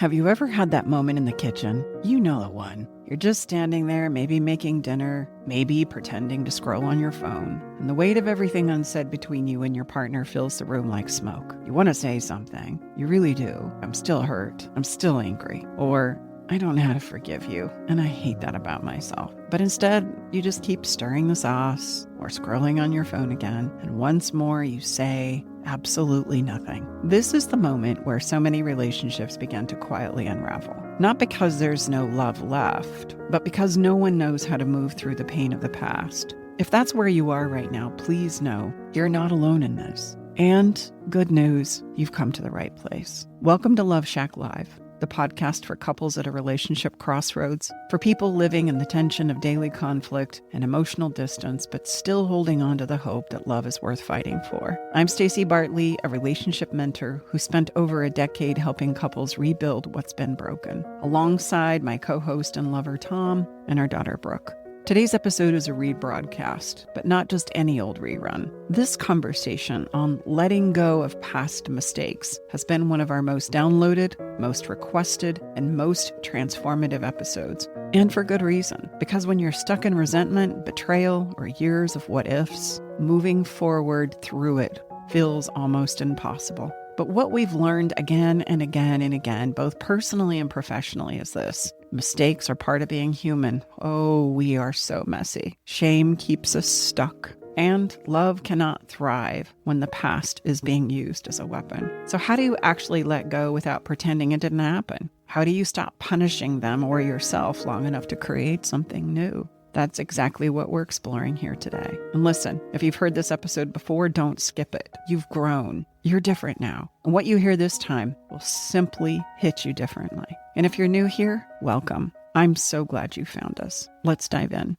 Have you ever had that moment in the kitchen? You know the one. You're just standing there, maybe making dinner, maybe pretending to scroll on your phone, and the weight of everything unsaid between you and your partner fills the room like smoke. You want to say something. You really do. I'm still hurt. I'm still angry. Or, I don't know how to forgive you, and I hate that about myself. But instead, you just keep stirring the sauce or scrolling on your phone again, and once more you say absolutely nothing. This is the moment where so many relationships begin to quietly unravel. Not because there's no love left, but because no one knows how to move through the pain of the past. If that's where you are right now, please know you're not alone in this. And good news, you've come to the right place. Welcome to Love Shack Live, the podcast for couples at a relationship crossroads, for people living in the tension of daily conflict and emotional distance, but still holding on to the hope that love is worth fighting for. I'm Stacey Bartley, a relationship mentor who spent over a decade helping couples rebuild what's been broken, alongside my co-host and lover Tom and our daughter Brooke. Today's episode is a rebroadcast, but not just any old rerun. This conversation on letting go of past mistakes has been one of our most downloaded, most requested, and most transformative episodes. And for good reason, because when you're stuck in resentment, betrayal, or years of what-ifs, moving forward through it feels almost impossible. But what we've learned again and again and again, both personally and professionally, is this. Mistakes are part of being human. Oh, we are so messy. Shame keeps us stuck. And love cannot thrive when the past is being used as a weapon. So how do you actually let go without pretending it didn't happen? How do you stop punishing them or yourself long enough to create something new? That's exactly what we're exploring here today. And listen, if you've heard this episode before, don't skip it. You've grown. You're different now. And what you hear this time will simply hit you differently. And if you're new here, welcome. I'm so glad you found us. Let's dive in.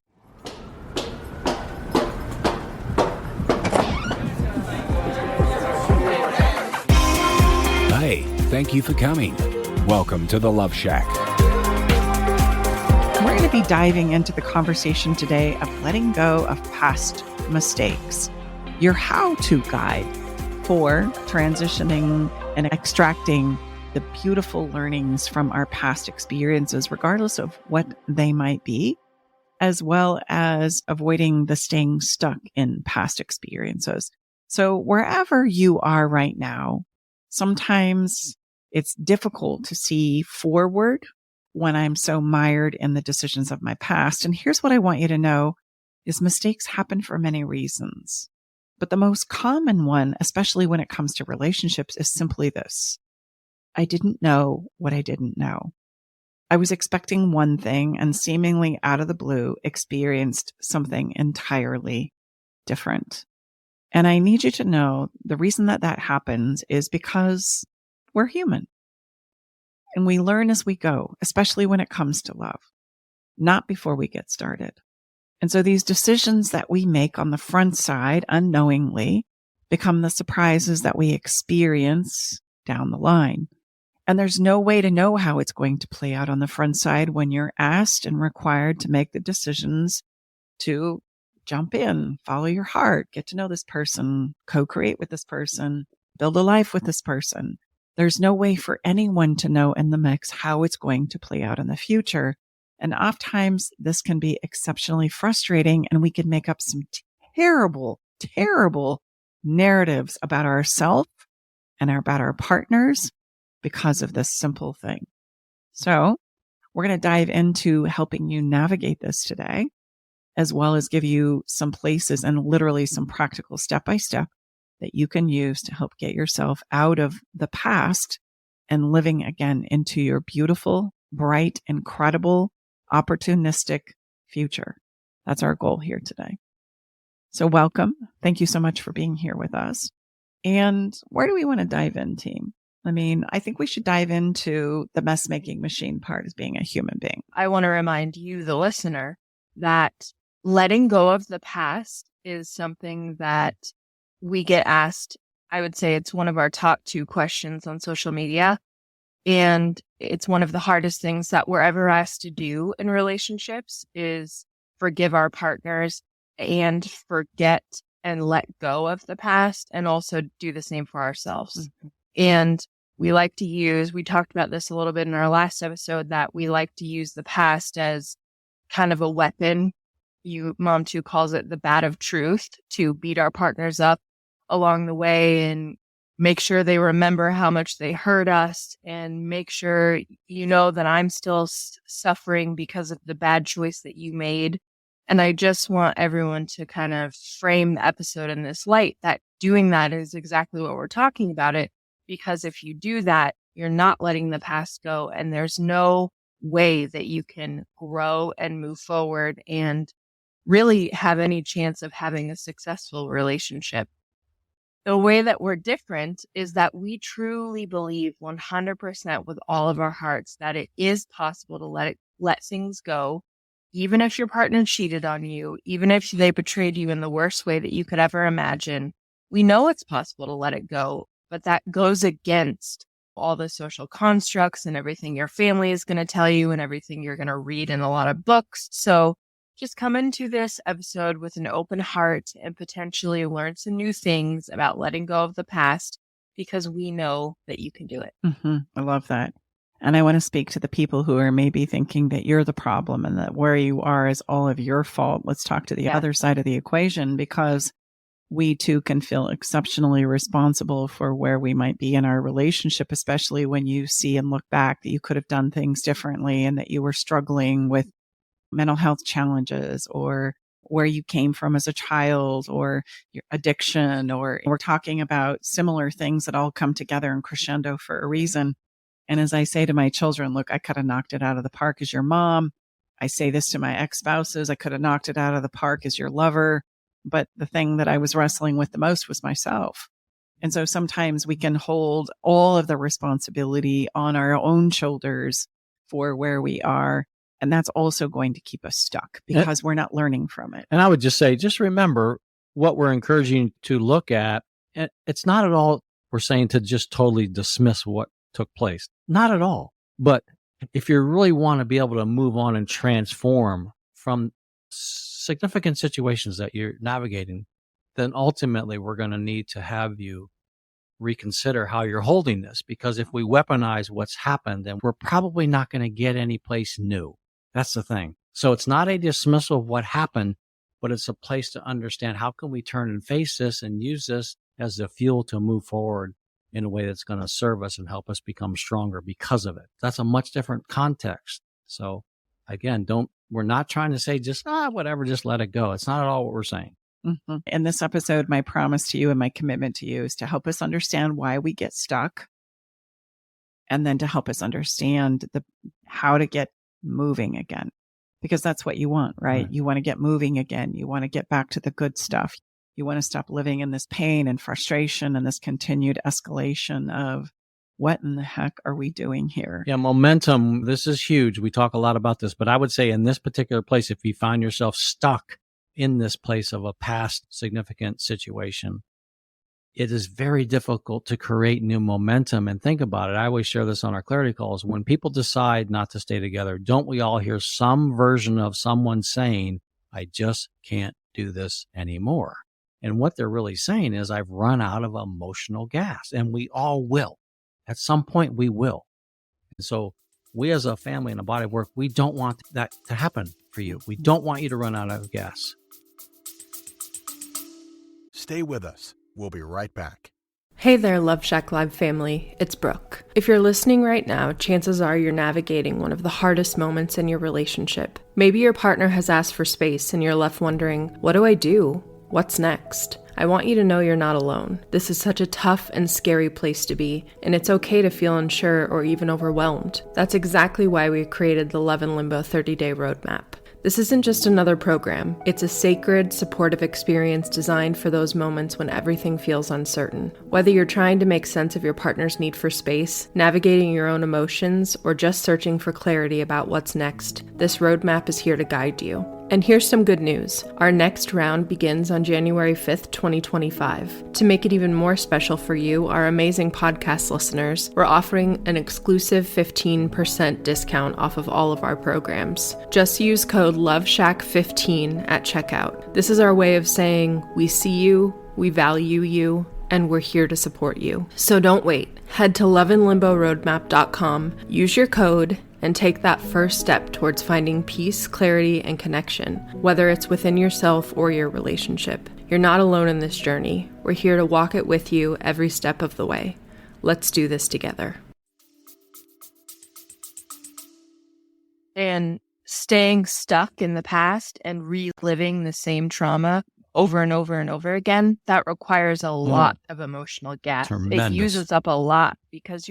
Hey, thank you for coming. Welcome to the Love Shack. We're going to be diving into the conversation today of letting go of past mistakes, your how-to guide for transitioning and extracting the beautiful learnings from our past experiences, regardless of what they might be, as well as avoiding the staying stuck in past experiences. So wherever you are right now, sometimes it's difficult to see forward when I'm so mired in the decisions of my past. And here's what I want you to know is mistakes happen for many reasons. But the most common one, especially when it comes to relationships, is simply this. I didn't know what I didn't know. I was expecting one thing and seemingly out of the blue experienced something entirely different. And I need you to know the reason that that happens is because we're human. And we learn as we go, especially when it comes to love, not before we get started. And so these decisions that we make on the front side unknowingly become the surprises that we experience down the line. And there's no way to know how it's going to play out on the front side when you're asked and required to make the decisions to jump in, follow your heart, get to know this person, co-create with this person, build a life with this person. There's no way for anyone to know in the mix how it's going to play out in the future. And oftentimes this can be exceptionally frustrating, and we can make up some terrible, terrible narratives about ourselves and about our partners because of this simple thing. So we're going to dive into helping you navigate this today, as well as give you some places and literally some practical step-by-step that you can use to help get yourself out of the past and living again into your beautiful, bright, incredible, opportunistic future. That's our goal here today. So welcome. Thank you so much for being here with us. And where do we want to dive in, team? I mean, I think we should dive into the mess-making machine part as being a human being. I want to remind you, the listener, that letting go of the past is something that we get asked. I would say it's one of our top 2 questions on social media. And it's one of the hardest things that we're ever asked to do in relationships is forgive our partners and forget and let go of the past, and also do the same for ourselves. Mm-hmm. And we talked about this a little bit in our last episode, that we like to use the past as kind of a weapon. Mom too calls it the bat of truth, to beat our partners up along the way and make sure they remember how much they hurt us, and make sure that I'm still suffering because of the bad choice that you made. And I just want everyone to kind of frame the episode in this light, that doing that is exactly what we're talking about it. Because if you do that, you're not letting the past go, and there's no way that you can grow and move forward and really have any chance of having a successful relationship. The way that we're different is that we truly believe 100% with all of our hearts that it is possible to let things go, even if your partner cheated on you, even if they betrayed you in the worst way that you could ever imagine. We know it's possible to let it go, but that goes against all the social constructs and everything your family is going to tell you and everything you're going to read in a lot of books. So just come into this episode with an open heart and potentially learn some new things about letting go of the past, because we know that you can do it. I love that. And I want to speak to the people who are maybe thinking that you're the problem and that where you are is all of your fault. Let's talk to the other side of the equation, because we too can feel exceptionally responsible for where we might be in our relationship, especially when you see and look back that you could have done things differently and that you were struggling with mental health challenges, or where you came from as a child, or your addiction, or we're talking about similar things that all come together and crescendo for a reason. And as I say to my children, look, I could have knocked it out of the park as your mom. I say this to my ex-spouses, I could have knocked it out of the park as your lover. But the thing that I was wrestling with the most was myself. And so sometimes we can hold all of the responsibility on our own shoulders for where we are. And that's also going to keep us stuck because we're not learning from it. And I would just say, just remember what we're encouraging you to look at. It's not at all we're saying to just totally dismiss what took place. Not at all. But if you really want to be able to move on and transform from significant situations that you're navigating, then ultimately we're going to need to have you reconsider how you're holding this. Because if we weaponize what's happened, then we're probably not going to get any place new. That's the thing. So it's not a dismissal of what happened, but it's a place to understand how can we turn and face this and use this as the fuel to move forward in a way that's going to serve us and help us become stronger because of it. That's a much different context. So again, we're not trying to say just, whatever, just let it go. It's not at all what we're saying. In this episode, my promise to you and my commitment to you is to help us understand why we get stuck, and then to help us understand how to get moving again, because that's what you want, right? You want to get moving again. You want to get back to the good stuff. You want to stop living in this pain and frustration and this continued escalation of what in the heck are we doing here? Yeah, momentum. This is huge. We talk a lot about this, but I would say in this particular place, if you find yourself stuck in this place of a past significant situation, it is very difficult to create new momentum. And think about it. I always share this on our clarity calls. When people decide not to stay together, don't we all hear some version of someone saying, I just can't do this anymore? And what they're really saying is, I've run out of emotional gas. And we all will. At some point, we will. And so we as a family and a body of work, we don't want that to happen for you. We don't want you to run out of gas. Stay with us. We'll be right back. Hey there, Love Shack Live family. It's Brooke. If you're listening right now, chances are you're navigating one of the hardest moments in your relationship. Maybe your partner has asked for space and you're left wondering, what do I do? What's next? I want you to know you're not alone. This is such a tough and scary place to be, and it's okay to feel unsure or even overwhelmed. That's exactly why we created the Love in Limbo 30-Day Roadmap. This isn't just another program. It's a sacred, supportive experience designed for those moments when everything feels uncertain. Whether you're trying to make sense of your partner's need for space, navigating your own emotions, or just searching for clarity about what's next, this roadmap is here to guide you. And here's some good news. Our next round begins on January 5th, 2025. To make it even more special for you, our amazing podcast listeners, we're offering an exclusive 15% discount off of all of our programs. Just use code LOVESHACK15 at checkout. This is our way of saying we see you, we value you, and we're here to support you. So don't wait. Head to loveandlimboroadmap.com, use your code, and take that first step towards finding peace, clarity, and connection, whether it's within yourself or your relationship. You're not alone in this journey. We're here to walk it with you every step of the way. Let's do this together. And staying stuck in the past and reliving the same trauma over and over and over again, that requires a lot of emotional gas. Tremendous. It uses up a lot because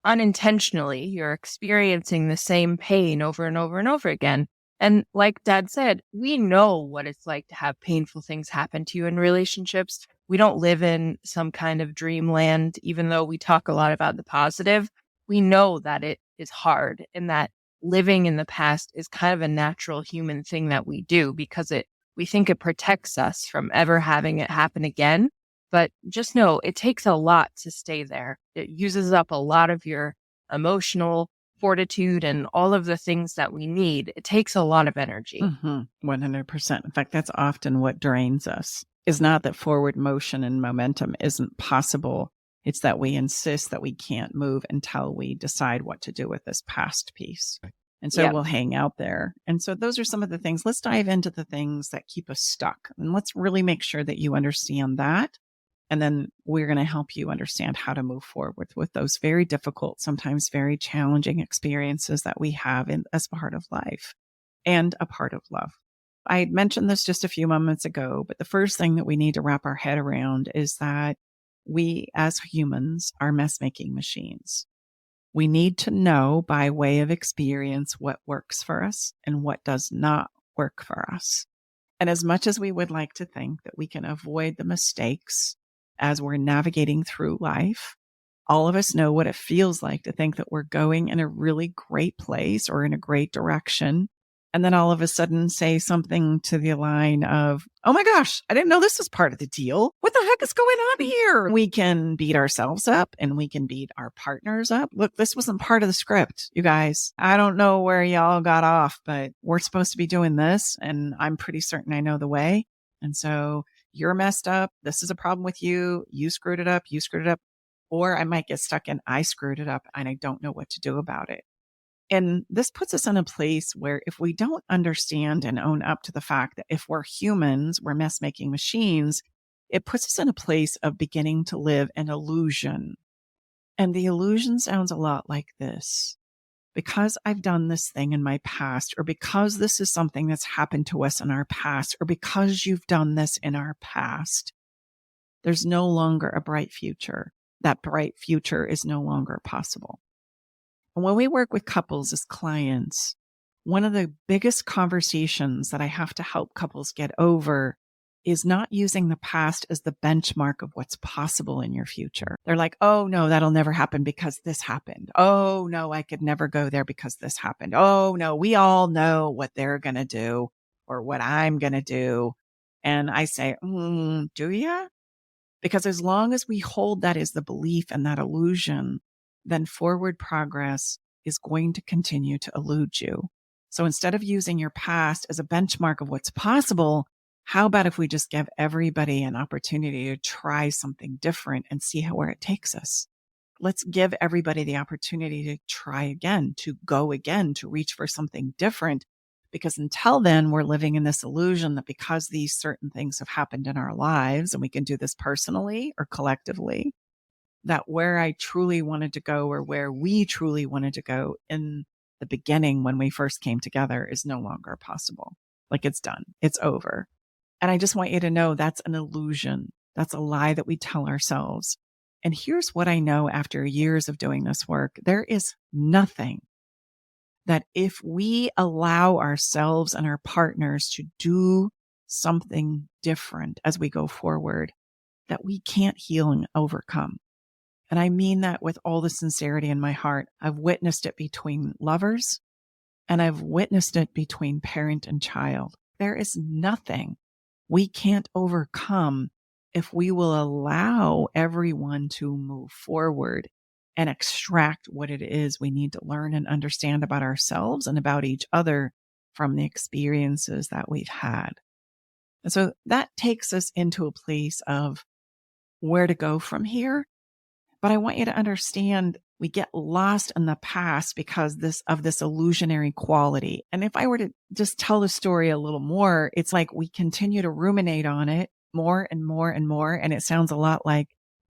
unintentionally, you're experiencing the same pain over and over and over again. And like Dad said, we know what it's like to have painful things happen to you in relationships. We don't live in some kind of dreamland, even though we talk a lot about the positive. We know that it is hard and that living in the past is kind of a natural human thing that we do because we think it protects us from ever having it happen again. But just know it takes a lot to stay there. It uses up a lot of your emotional fortitude and all of the things that we need. It takes a lot of energy. 100%. In fact, that's often what drains us. Is not that forward motion and momentum isn't possible. It's that we insist that we can't move until we decide what to do with this past piece. And so we'll hang out there. And so those are some of the things. Let's dive into the things that keep us stuck. And let's really make sure that you understand that. And then we're going to help you understand how to move forward with those very difficult, sometimes very challenging experiences that we have as part of life and a part of love. I mentioned this just a few moments ago, but the first thing that we need to wrap our head around is that we as humans are mess-making machines. We need to know by way of experience what works for us and what does not work for us. And as much as we would like to think that we can avoid the mistakes as we're navigating through life, all of us know what it feels like to think that we're going in a really great place or in a great direction. And then all of a sudden say something to the line of, oh my gosh, I didn't know this was part of the deal. What the heck is going on here? We can beat ourselves up and we can beat our partners up. Look, this wasn't part of the script, you guys. I don't know where y'all got off, but we're supposed to be doing this. And I'm pretty certain I know the way. And so you're messed up. This is a problem with you. You screwed it up. You screwed it up. Or I might get stuck in, I screwed it up and I don't know what to do about it. And this puts us in a place where if we don't understand and own up to the fact that if we're humans, we're mess-making machines, it puts us in a place of beginning to live an illusion. And the illusion sounds a lot like this. Because I've done this thing in my past, or because this is something that's happened to us in our past, or because you've done this in our past, there's no longer a bright future. That bright future is no longer possible. When we work with couples as clients, one of the biggest conversations that I have to help couples get over is not using the past as the benchmark of what's possible in your future. They're like, oh no, that'll never happen because this happened. Oh no, I could never go there because this happened. Oh no, we all know what they're going to do or what I'm going to do. And I say, do ya? Because as long as we hold that as the belief and that illusion, then forward progress is going to continue to elude you. So instead of using your past as a benchmark of what's possible, how about if we just give everybody an opportunity to try something different and see where it takes us? Let's give everybody the opportunity to try again, to go again, to reach for something different. Because until then, we're living in this illusion that because these certain things have happened in our lives, and we can do this personally or collectively, that where I truly wanted to go or where we truly wanted to go in the beginning when we first came together is no longer possible. Like it's done. It's over. And I just want you to know that's an illusion. That's a lie that we tell ourselves. And here's what I know after years of doing this work. There is nothing that if we allow ourselves and our partners to do something different as we go forward, that we can't heal and overcome. And I mean that with all the sincerity in my heart. I've witnessed it between lovers and I've witnessed it between parent and child. There is nothing we can't overcome if we will allow everyone to move forward and extract what it is we need to learn and understand about ourselves and about each other from the experiences that we've had. And so that takes us into a place of where to go from here. But I want you to understand we get lost in the past because of this illusionary quality. And if I were to just tell the story a little more, it's like we continue to ruminate on it more and more and more. And it sounds a lot like,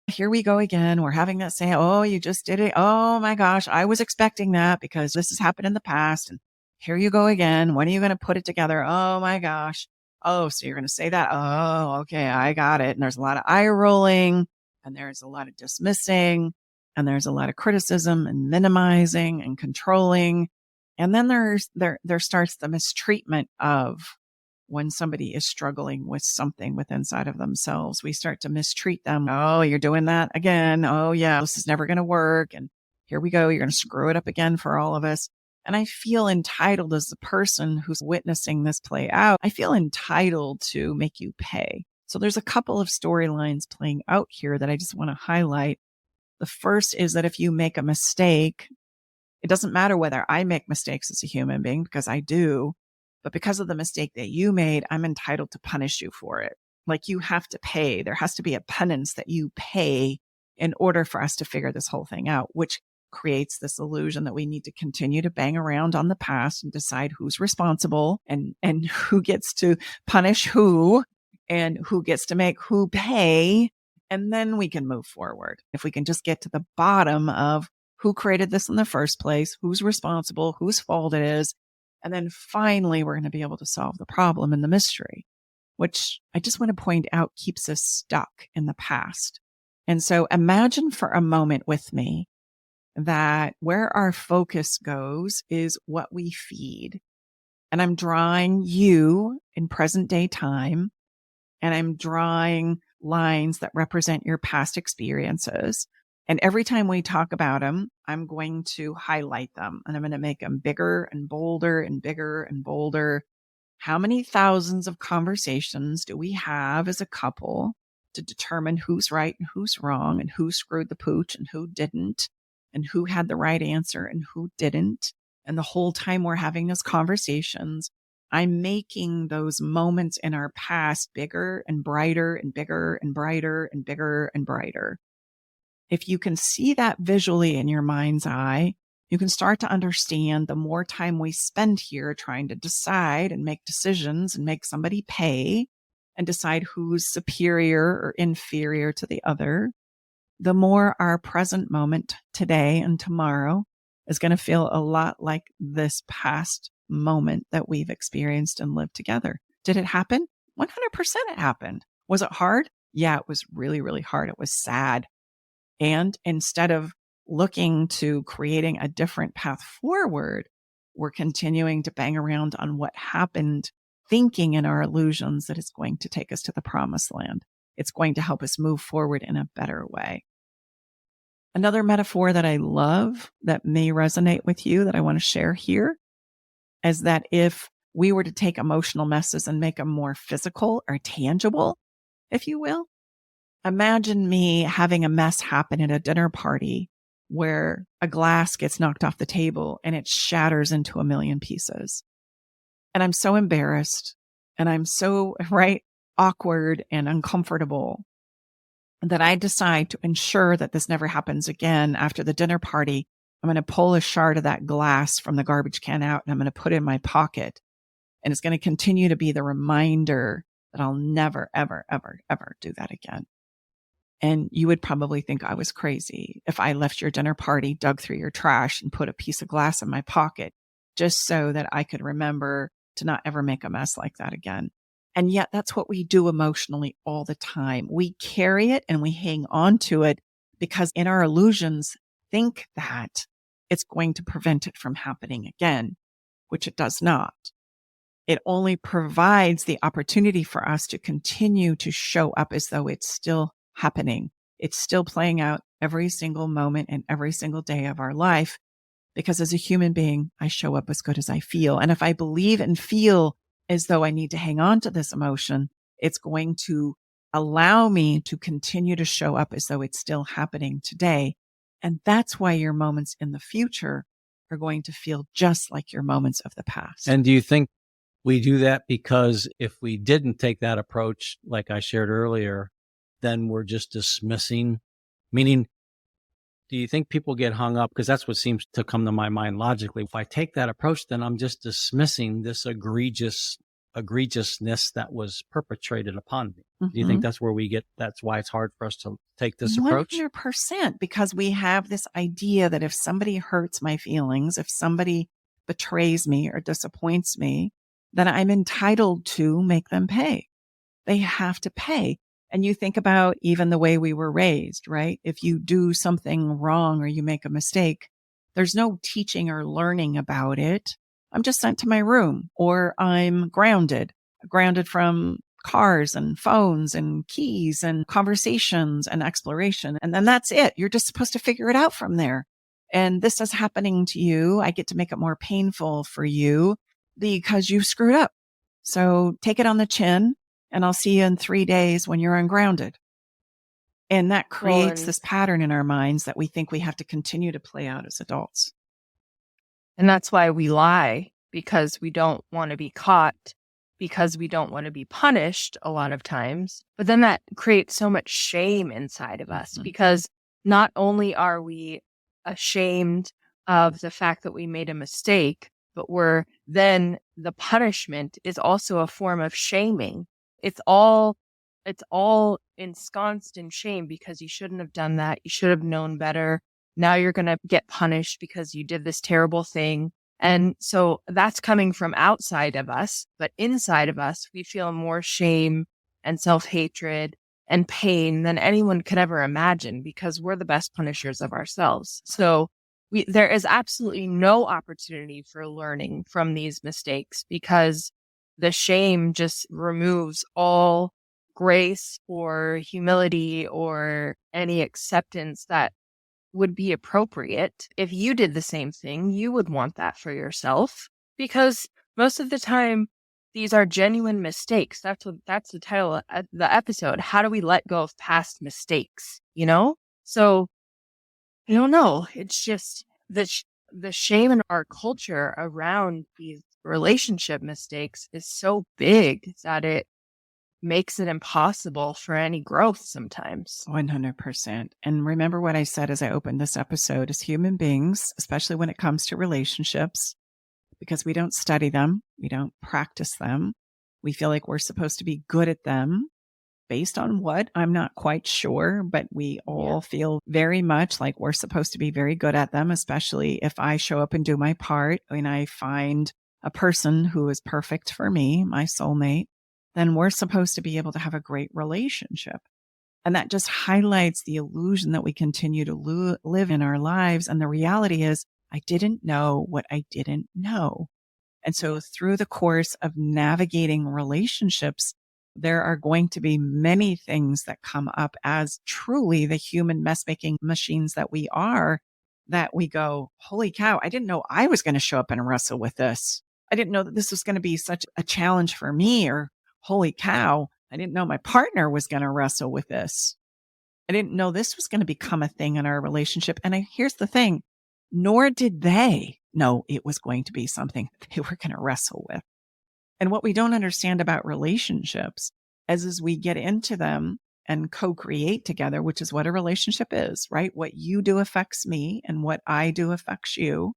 here we go again. We're having that say, oh, you just did it. Oh my gosh, I was expecting that because this has happened in the past. And here you go again. When are you going to put it together? Oh my gosh. Oh, so you're going to say that? Oh, okay, I got it. And there's a lot of eye rolling. And there's a lot of dismissing, and there's a lot of criticism and minimizing and controlling. And then there starts the mistreatment of when somebody is struggling with something within inside of themselves. We start to mistreat them. Oh, you're doing that again. Oh yeah, this is never going to work. And here we go. You're going to screw it up again for all of us. And I feel entitled as the person who's witnessing this play out. I feel entitled to make you pay. So there's a couple of storylines playing out here that I just want to highlight. The first is that if you make a mistake, it doesn't matter whether I make mistakes as a human being, because I do, but because of the mistake that you made, I'm entitled to punish you for it. Like you have to pay. There has to be a penance that you pay in order for us to figure this whole thing out, which creates this illusion that we need to continue to bang around on the past and decide who's responsible and who gets to punish who. And who gets to make who pay, and then we can move forward. If we can just get to the bottom of who created this in the first place, who's responsible, whose fault it is, and then finally we're going to be able to solve the problem and the mystery, which I just want to point out keeps us stuck in the past. And so imagine for a moment with me that where our focus goes is what we feed. And I'm drawing you in present day time. And I'm drawing lines that represent your past experiences. And every time we talk about them, I'm going to highlight them and I'm going to make them bigger and bolder and bigger and bolder. How many thousands of conversations do we have as a couple to determine who's right and who's wrong and who screwed the pooch and who didn't and who had the right answer and who didn't? And the whole time we're having those conversations, I'm making those moments in our past bigger and brighter and bigger and brighter and bigger and brighter. If you can see that visually in your mind's eye, you can start to understand the more time we spend here trying to decide and make decisions and make somebody pay and decide who's superior or inferior to the other, the more our present moment today and tomorrow is going to feel a lot like this past moment that we've experienced and lived together. Did it happen? 100% it happened. Was it hard? Yeah, it was really, really hard. It was sad. And instead of looking to creating a different path forward, we're continuing to bang around on what happened, thinking in our illusions that it's going to take us to the promised land. It's going to help us move forward in a better way. Another metaphor that I love that may resonate with you that I want to share here is that if we were to take emotional messes and make them more physical or tangible, if you will, imagine me having a mess happen at a dinner party where a glass gets knocked off the table and it shatters into a million pieces. And I'm so embarrassed and I'm so, awkward and uncomfortable that I decide to ensure that this never happens again. After the dinner party, I'm going to pull a shard of that glass from the garbage can out and I'm going to put it in my pocket. And it's going to continue to be the reminder that I'll never, ever, ever, ever do that again. And you would probably think I was crazy if I left your dinner party, dug through your trash and put a piece of glass in my pocket just so that I could remember to not ever make a mess like that again. And yet that's what we do emotionally all the time. We carry it and we hang on to it because in our illusions, think that it's going to prevent it from happening again, which it does not. It only provides the opportunity for us to continue to show up as though it's still happening. It's still playing out every single moment and every single day of our life. Because as a human being, I show up as good as I feel. And if I believe and feel as though I need to hang on to this emotion, it's going to allow me to continue to show up as though it's still happening today. And that's why your moments in the future are going to feel just like your moments of the past. And do you think we do that because if we didn't take that approach, like I shared earlier, then we're just dismissing, meaning Do you think people get hung up? Because that's what seems to come to my mind logically. If I take that approach, then I'm just dismissing this egregiousness that was perpetrated upon me. Do you think that's where that's why it's hard for us to take this approach? 100%, because we have this idea that if somebody hurts my feelings, if somebody betrays me or disappoints me, then I'm entitled to make them pay. They have to pay. And you think about even the way we were raised, right? If you do something wrong or you make a mistake, there's no teaching or learning about it. I'm just sent to my room, or I'm grounded from cars and phones and keys and conversations and exploration. And then that's it. You're just supposed to figure it out from there. And this is happening to you. I get to make it more painful for you because you screwed up. So take it on the chin. And I'll see you in 3 days when you're ungrounded. And that creates this pattern in our minds that we think we have to continue to play out as adults. And that's why we lie, because we don't want to be caught, because we don't want to be punished a lot of times. But then that creates so much shame inside of us, because not only are we ashamed of the fact that we made a mistake, but then the punishment is also a form of shaming. It's all ensconced in shame because you shouldn't have done that. You should have known better. Now you're going to get punished because you did this terrible thing. And so that's coming from outside of us, but inside of us, we feel more shame and self-hatred and pain than anyone could ever imagine, because we're the best punishers of ourselves. So there is absolutely no opportunity for learning from these mistakes, because the shame just removes all grace or humility or any acceptance that would be appropriate. If you did the same thing, you would want that for yourself, because most of the time, these are genuine mistakes. That's the title of the episode. How do we let go of past mistakes? So I don't know. It's just the shame in our culture around these relationship mistakes is so big that it makes it impossible for any growth sometimes. 100%. And remember what I said as I opened this episode: as human beings, especially when it comes to relationships, because we don't study them, we don't practice them, we feel like we're supposed to be good at them. Based on what? I'm not quite sure, but we all feel very much like we're supposed to be very good at them, especially if I show up and do my part and I find a person who is perfect for me, my soulmate, then we're supposed to be able to have a great relationship. And that just highlights the illusion that we continue to live in our lives. And the reality is, I didn't know what I didn't know. And so through the course of navigating relationships, there are going to be many things that come up as truly the human mess-making machines that we are, that we go, holy cow, I didn't know I was going to show up and wrestle with this. I didn't know that this was going to be such a challenge for me, or holy cow, I didn't know my partner was going to wrestle with this. I didn't know this was going to become a thing in our relationship. And here's the thing, nor did they know it was going to be something they were going to wrestle with. And what we don't understand about relationships is as we get into them and co-create together, which is what a relationship is, right? What you do affects me and what I do affects you.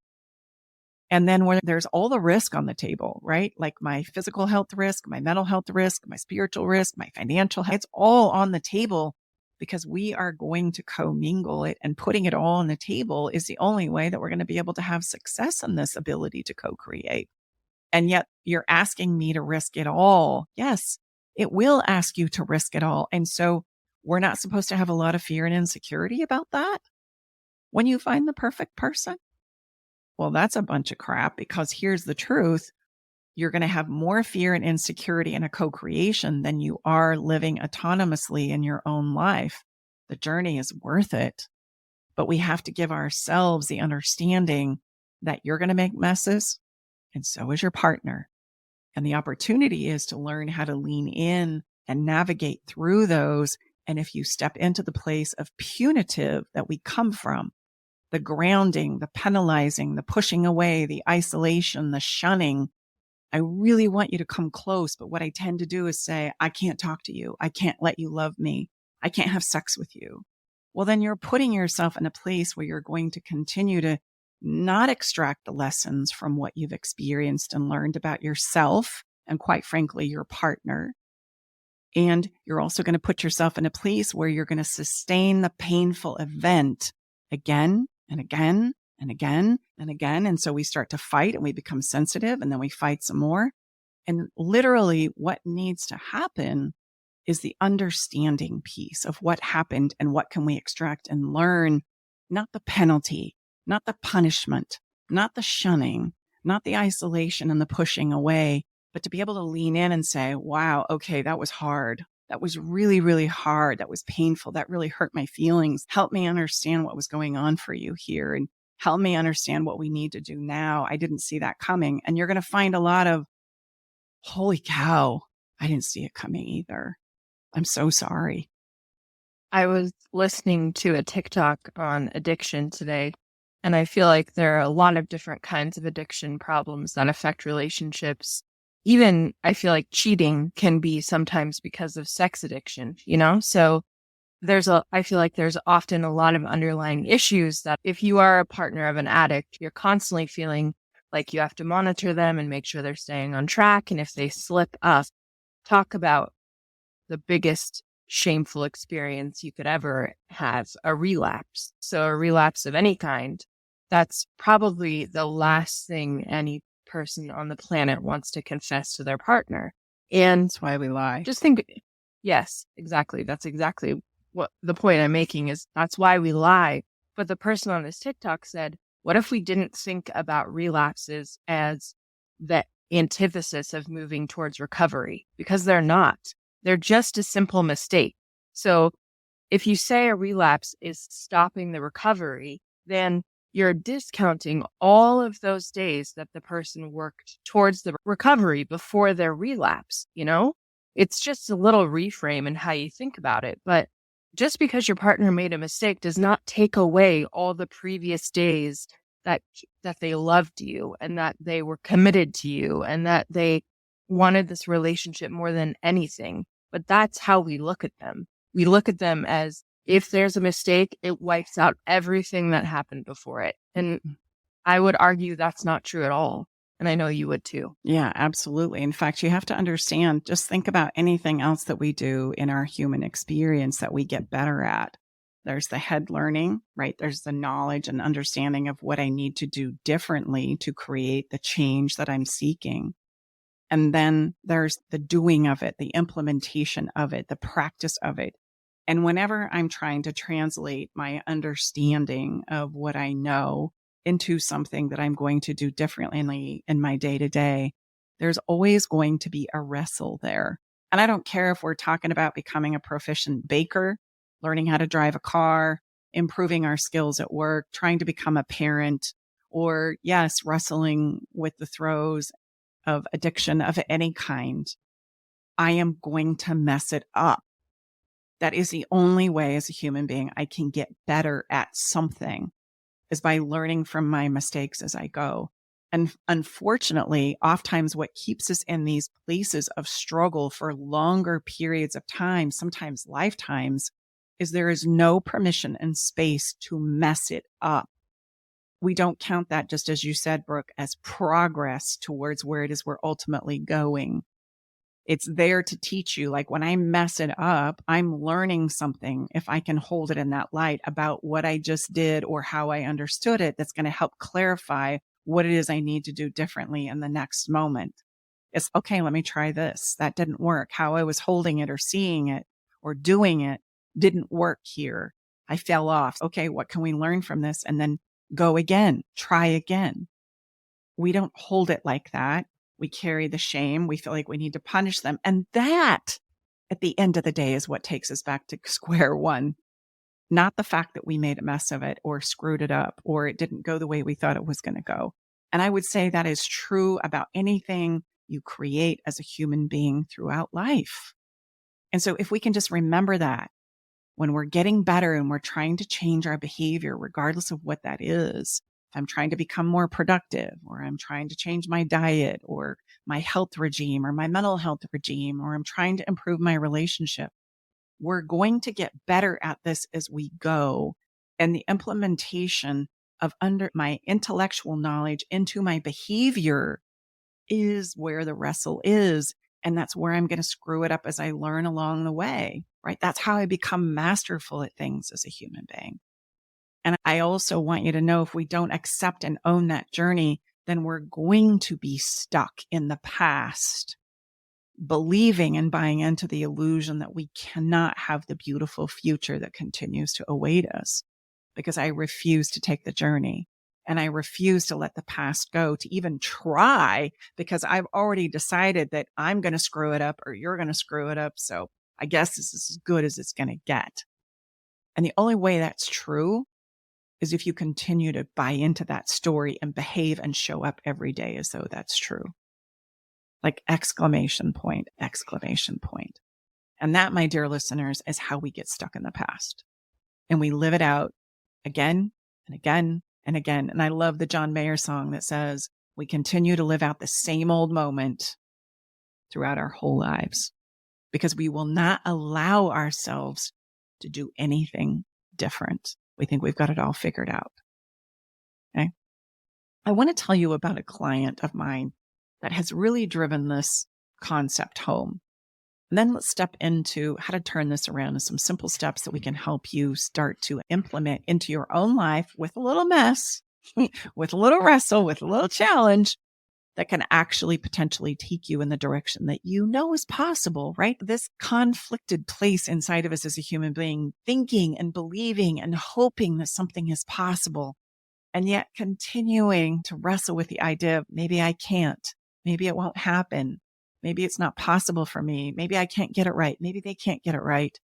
And then when there's all the risk on the table, right? Like my physical health risk, my mental health risk, my spiritual risk, my financial health, it's all on the table because we are going to commingle it, and putting it all on the table is the only way that we're going to be able to have success in this ability to co-create. And yet you're asking me to risk it all. Yes, it will ask you to risk it all. And so we're not supposed to have a lot of fear and insecurity about that when you find the perfect person. Well, that's a bunch of crap, because here's the truth. You're going to have more fear and insecurity in a co-creation than you are living autonomously in your own life. The journey is worth it, but we have to give ourselves the understanding that you're going to make messes, and so is your partner. And the opportunity is to learn how to lean in and navigate through those. And if you step into the place of punitive that we come from, the grounding, the penalizing, the pushing away, the isolation, the shunning, I really want you to come close. But what I tend to do is say, I can't talk to you. I can't let you love me. I can't have sex with you. well, then you're putting yourself in a place where you're going to continue to not extract the lessons from what you've experienced and learned about yourself and, quite frankly, your partner. And you're also going to put yourself in a place where you're going to sustain the painful event again and again and again and again. And so we start to fight and we become sensitive, and then we fight some more. And literally what needs to happen is the understanding piece of what happened and what can we extract and learn, not the penalty, not the punishment, not the shunning, not the isolation and the pushing away, but to be able to lean in and say, wow, okay, that was hard. That was really, really hard. That was painful. That really hurt my feelings. Help me understand what was going on for you here, and help me understand what we need to do now. I didn't see that coming. And you're going to find a lot of, holy cow, I didn't see it coming either. I'm so sorry. I was listening to a TikTok on addiction today, and I feel like there are a lot of different kinds of addiction problems that affect relationships. Even I feel like cheating can be sometimes because of sex addiction, So I feel like there's often a lot of underlying issues that if you are a partner of an addict, you're constantly feeling like you have to monitor them and make sure they're staying on track. And if they slip up, talk about the biggest shameful experience you could ever have, a relapse. So a relapse of any kind, that's probably the last thing any person on the planet wants to confess to their partner. And that's why we lie. Just think, yes, exactly. That's exactly what the point I'm making is. That's why we lie. But the person on this TikTok said, what if we didn't think about relapses as the antithesis of moving towards recovery? Because they're not. They're just a simple mistake. So if you say a relapse is stopping the recovery, then you're discounting all of those days that the person worked towards the recovery before their relapse, It's just a little reframe in how you think about it. But just because your partner made a mistake does not take away all the previous days that they loved you and that they were committed to you and that they wanted this relationship more than anything. But that's how we look at them. We look at them as if there's a mistake, it wipes out everything that happened before it. And I would argue that's not true at all. And I know you would too. Yeah, absolutely. In fact, you have to understand, just think about anything else that we do in our human experience that we get better at. There's the head learning, right? There's the knowledge and understanding of what I need to do differently to create the change that I'm seeking. And then there's the doing of it, the implementation of it, the practice of it. And whenever I'm trying to translate my understanding of what I know into something that I'm going to do differently in my day to day, there's always going to be a wrestle there. And I don't care if we're talking about becoming a proficient baker, learning how to drive a car, improving our skills at work, trying to become a parent, or yes, wrestling with the throes of addiction of any kind. I am going to mess it up. That is the only way as a human being I can get better at something, is by learning from my mistakes as I go. And unfortunately, oftentimes what keeps us in these places of struggle for longer periods of time, sometimes lifetimes, is there is no permission and space to mess it up. We don't count that, just as you said, Brooke, as progress towards where it is we're ultimately going. It's there to teach you, like when I mess it up, I'm learning something, if I can hold it in that light, about what I just did or how I understood it, that's going to help clarify what it is I need to do differently in the next moment. It's okay, let me try this. That didn't work. How I was holding it or seeing it or doing it didn't work here. I fell off. Okay, what can we learn from this? And then go again, try again. We don't hold it like that. We carry the shame. We feel like we need to punish them. And that, at the end of the day, is what takes us back to square one. Not the fact that we made a mess of it or screwed it up or it didn't go the way we thought it was going to go. And I would say that is true about anything you create as a human being throughout life. And so if we can just remember that when we're getting better and we're trying to change our behavior, regardless of what that is, if I'm trying to become more productive, or I'm trying to change my diet or my health regime or my mental health regime, or I'm trying to improve my relationship, we're going to get better at this as we go. And the implementation of under my intellectual knowledge into my behavior is where the wrestle is. And that's where I'm going to screw it up as I learn along the way, right? That's how I become masterful at things as a human being. And I also want you to know, if we don't accept and own that journey, then we're going to be stuck in the past, believing and buying into the illusion that we cannot have the beautiful future that continues to await us, because I refuse to take the journey. And I refuse to let the past go, to even try, because I've already decided that I'm going to screw it up or you're going to screw it up. So I guess this is as good as it's going to get. And the only way that's true is if you continue to buy into that story and behave and show up every day as though that's true. Like exclamation point, exclamation point. And that, my dear listeners, is how we get stuck in the past. And we live it out again and again and again. And I love the John Mayer song that says, we continue to live out the same old moment throughout our whole lives, because we will not allow ourselves to do anything different. We think we've got it all figured out. Okay. I want to tell you about a client of mine that has really driven this concept home. And then let's step into how to turn this around and some simple steps that we can help you start to implement into your own life with a little mess, with a little wrestle, with a little challenge that can actually potentially take you in the direction that you know is possible, right? This conflicted place inside of us as a human being, thinking and believing and hoping that something is possible, and yet continuing to wrestle with the idea of maybe I can't, maybe it won't happen. Maybe it's not possible for me. Maybe I can't get it right. Maybe they can't get it right.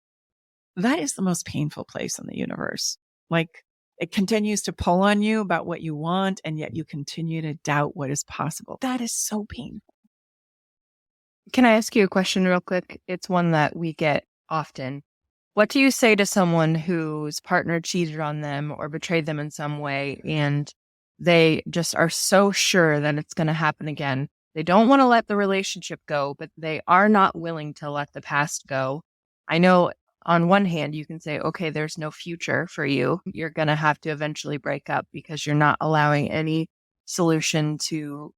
That is the most painful place in the universe. Like, it continues to pull on you about what you want, and yet you continue to doubt what is possible. That is so painful. Can I ask you a question real quick? It's one that we get often. What do you say to someone whose partner cheated on them or betrayed them in some way, and they just are so sure that it's going to happen again? They don't want to let the relationship go, but they are not willing to let the past go. I know on one hand, you can say, okay, there's no future for you. You're going to have to eventually break up because you're not allowing any solution to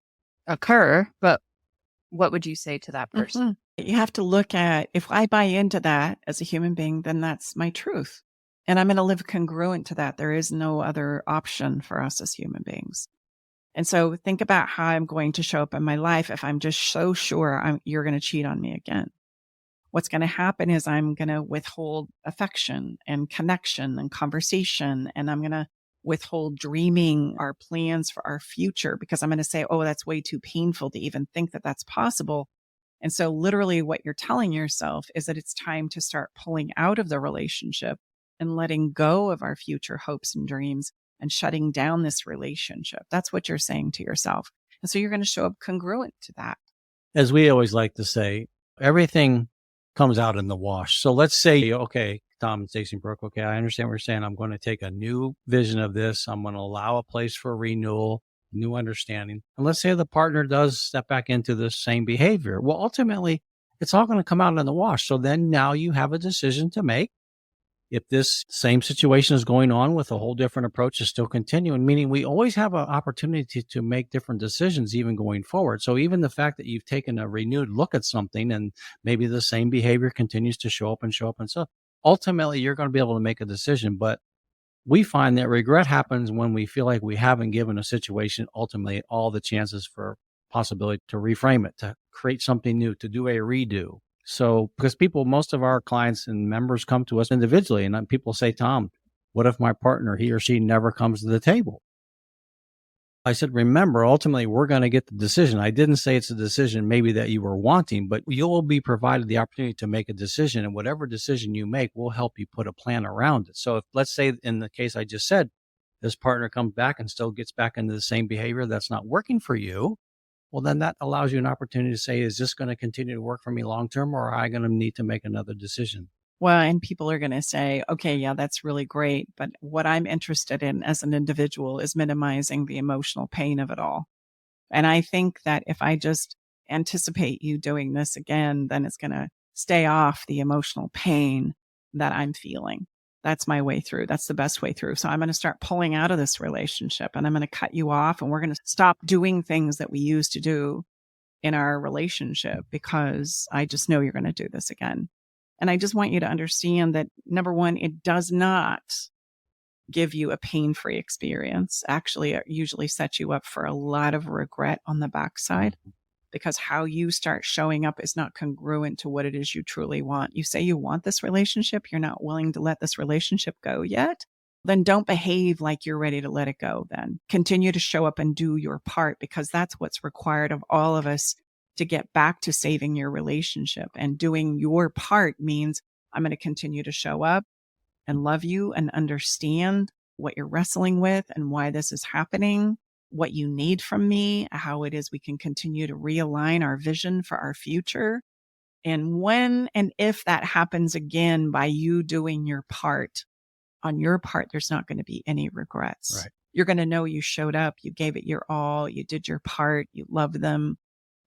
occur. But what would you say to that person? Mm-hmm. You have to look at, if I buy into that as a human being, then that's my truth. And I'm going to live congruent to that. There is no other option for us as human beings. And so think about how I'm going to show up in my life if I'm just so sure you're going to cheat on me again. What's going to happen is I'm going to withhold affection and connection and conversation, and I'm going to withhold dreaming our plans for our future, because I'm going to say, oh, that's way too painful to even think that that's possible. And so literally what you're telling yourself is that it's time to start pulling out of the relationship and letting go of our future hopes and dreams and shutting down this relationship. That's what you're saying to yourself. And so you're going to show up congruent to that. As we always like to say, everything comes out in the wash. So let's say, okay, Tom and Stacey and Brooke, okay, I understand what you're saying. I'm going to take a new vision of this. I'm going to allow a place for renewal, new understanding. And let's say the partner does step back into the same behavior. Well, ultimately, it's all going to come out in the wash. So then now you have a decision to make. If this same situation is going on with a whole different approach is still continuing, meaning we always have an opportunity to make different decisions even going forward. So even the fact that you've taken a renewed look at something and maybe the same behavior continues to show up. And so ultimately you're going to be able to make a decision. But we find that regret happens when we feel like we haven't given a situation ultimately all the chances for possibility to reframe it, to create something new, to do a redo. So, because most of our clients and members come to us individually, and people say, Tom, what if my partner, he or she never comes to the table? I said, remember, ultimately, we're going to get the decision. I didn't say it's a decision maybe that you were wanting, but you'll be provided the opportunity to make a decision. And whatever decision you make, we'll help you put a plan around it. So if, let's say in the case I just said, this partner comes back and still gets back into the same behavior that's not working for you, well, then that allows you an opportunity to say, is this going to continue to work for me long term, or am I going to need to make another decision? Well, and people are going to say, okay, yeah, that's really great. But what I'm interested in as an individual is minimizing the emotional pain of it all. And I think that if I just anticipate you doing this again, then it's going to stay off the emotional pain that I'm feeling. That's my way through. That's the best way through. So I'm going to start pulling out of this relationship and I'm going to cut you off and we're going to stop doing things that we used to do in our relationship because I just know you're going to do this again. And I just want you to understand that, number one, it does not give you a pain-free experience. Actually, it usually sets you up for a lot of regret on the backside because how you start showing up is not congruent to what it is you truly want. You say you want this relationship, you're not willing to let this relationship go yet, then don't behave like you're ready to let it go then. Continue to show up and do your part because that's what's required of all of us to get back to saving your relationship. And doing your part means I'm going to continue to show up and love you and understand what you're wrestling with and why this is happening, what you need from me, how it is we can continue to realign our vision for our future. And when and if that happens again by you doing your part, on your part, there's not going to be any regrets. Right. You're going to know you showed up, you gave it your all, you did your part, you loved them,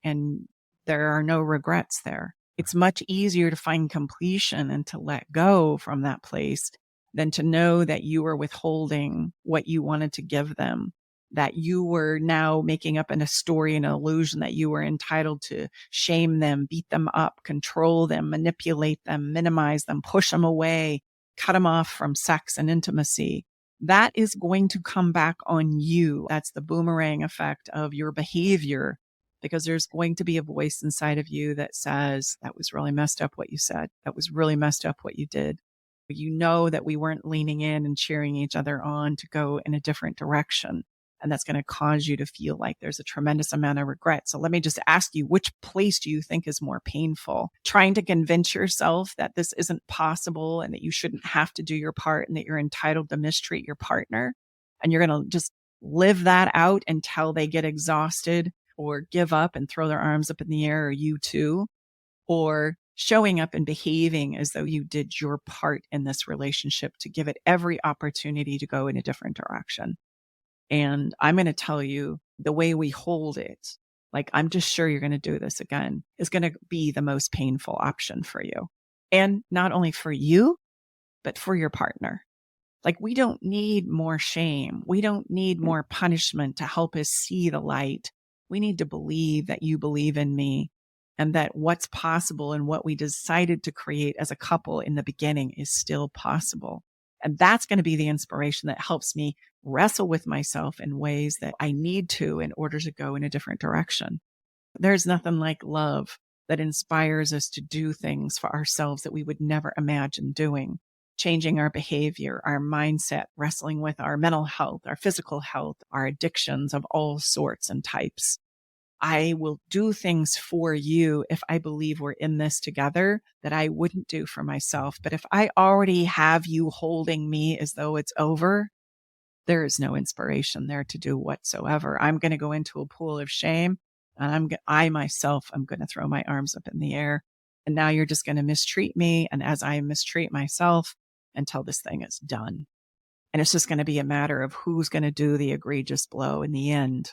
and there are no regrets there. It's much easier to find completion and to let go from that place than to know that you were withholding what you wanted to give them, that you were now making up in a story, an illusion that you were entitled to shame them, beat them up, control them, manipulate them, minimize them, push them away, cut them off from sex and intimacy. That is going to come back on you. That's the boomerang effect of your behavior, because there's going to be a voice inside of you that says, that was really messed up what you said. That was really messed up what you did. You know that we weren't leaning in and cheering each other on to go in a different direction. And that's going to cause you to feel like there's a tremendous amount of regret. So let me just ask you, which place do you think is more painful? Trying to convince yourself that this isn't possible and that you shouldn't have to do your part and that you're entitled to mistreat your partner. And you're going to just live that out until they get exhausted or give up and throw their arms up in the air, or you too, or showing up and behaving as though you did your part in this relationship to give it every opportunity to go in a different direction. And I'm going to tell you, the way we hold it, like, I'm just sure you're going to do this again, is going to be the most painful option for you. And not only for you, but for your partner. Like, we don't need more shame. We don't need more punishment to help us see the light. We need to believe that you believe in me and that what's possible and what we decided to create as a couple in the beginning is still possible. And that's going to be the inspiration that helps me wrestle with myself in ways that I need to in order to go in a different direction. There's nothing like love that inspires us to do things for ourselves that we would never imagine doing. Changing our behavior, our mindset, wrestling with our mental health, our physical health, our addictions of all sorts and types. I will do things for you if I believe we're in this together that I wouldn't do for myself. But if I already have you holding me as though it's over, there is no inspiration there to do whatsoever. I'm going to go into a pool of shame and I myself am going to throw my arms up in the air. And now you're just going to mistreat me. And as I mistreat myself, until this thing is done. And it's just going to be a matter of who's going to do the egregious blow in the end.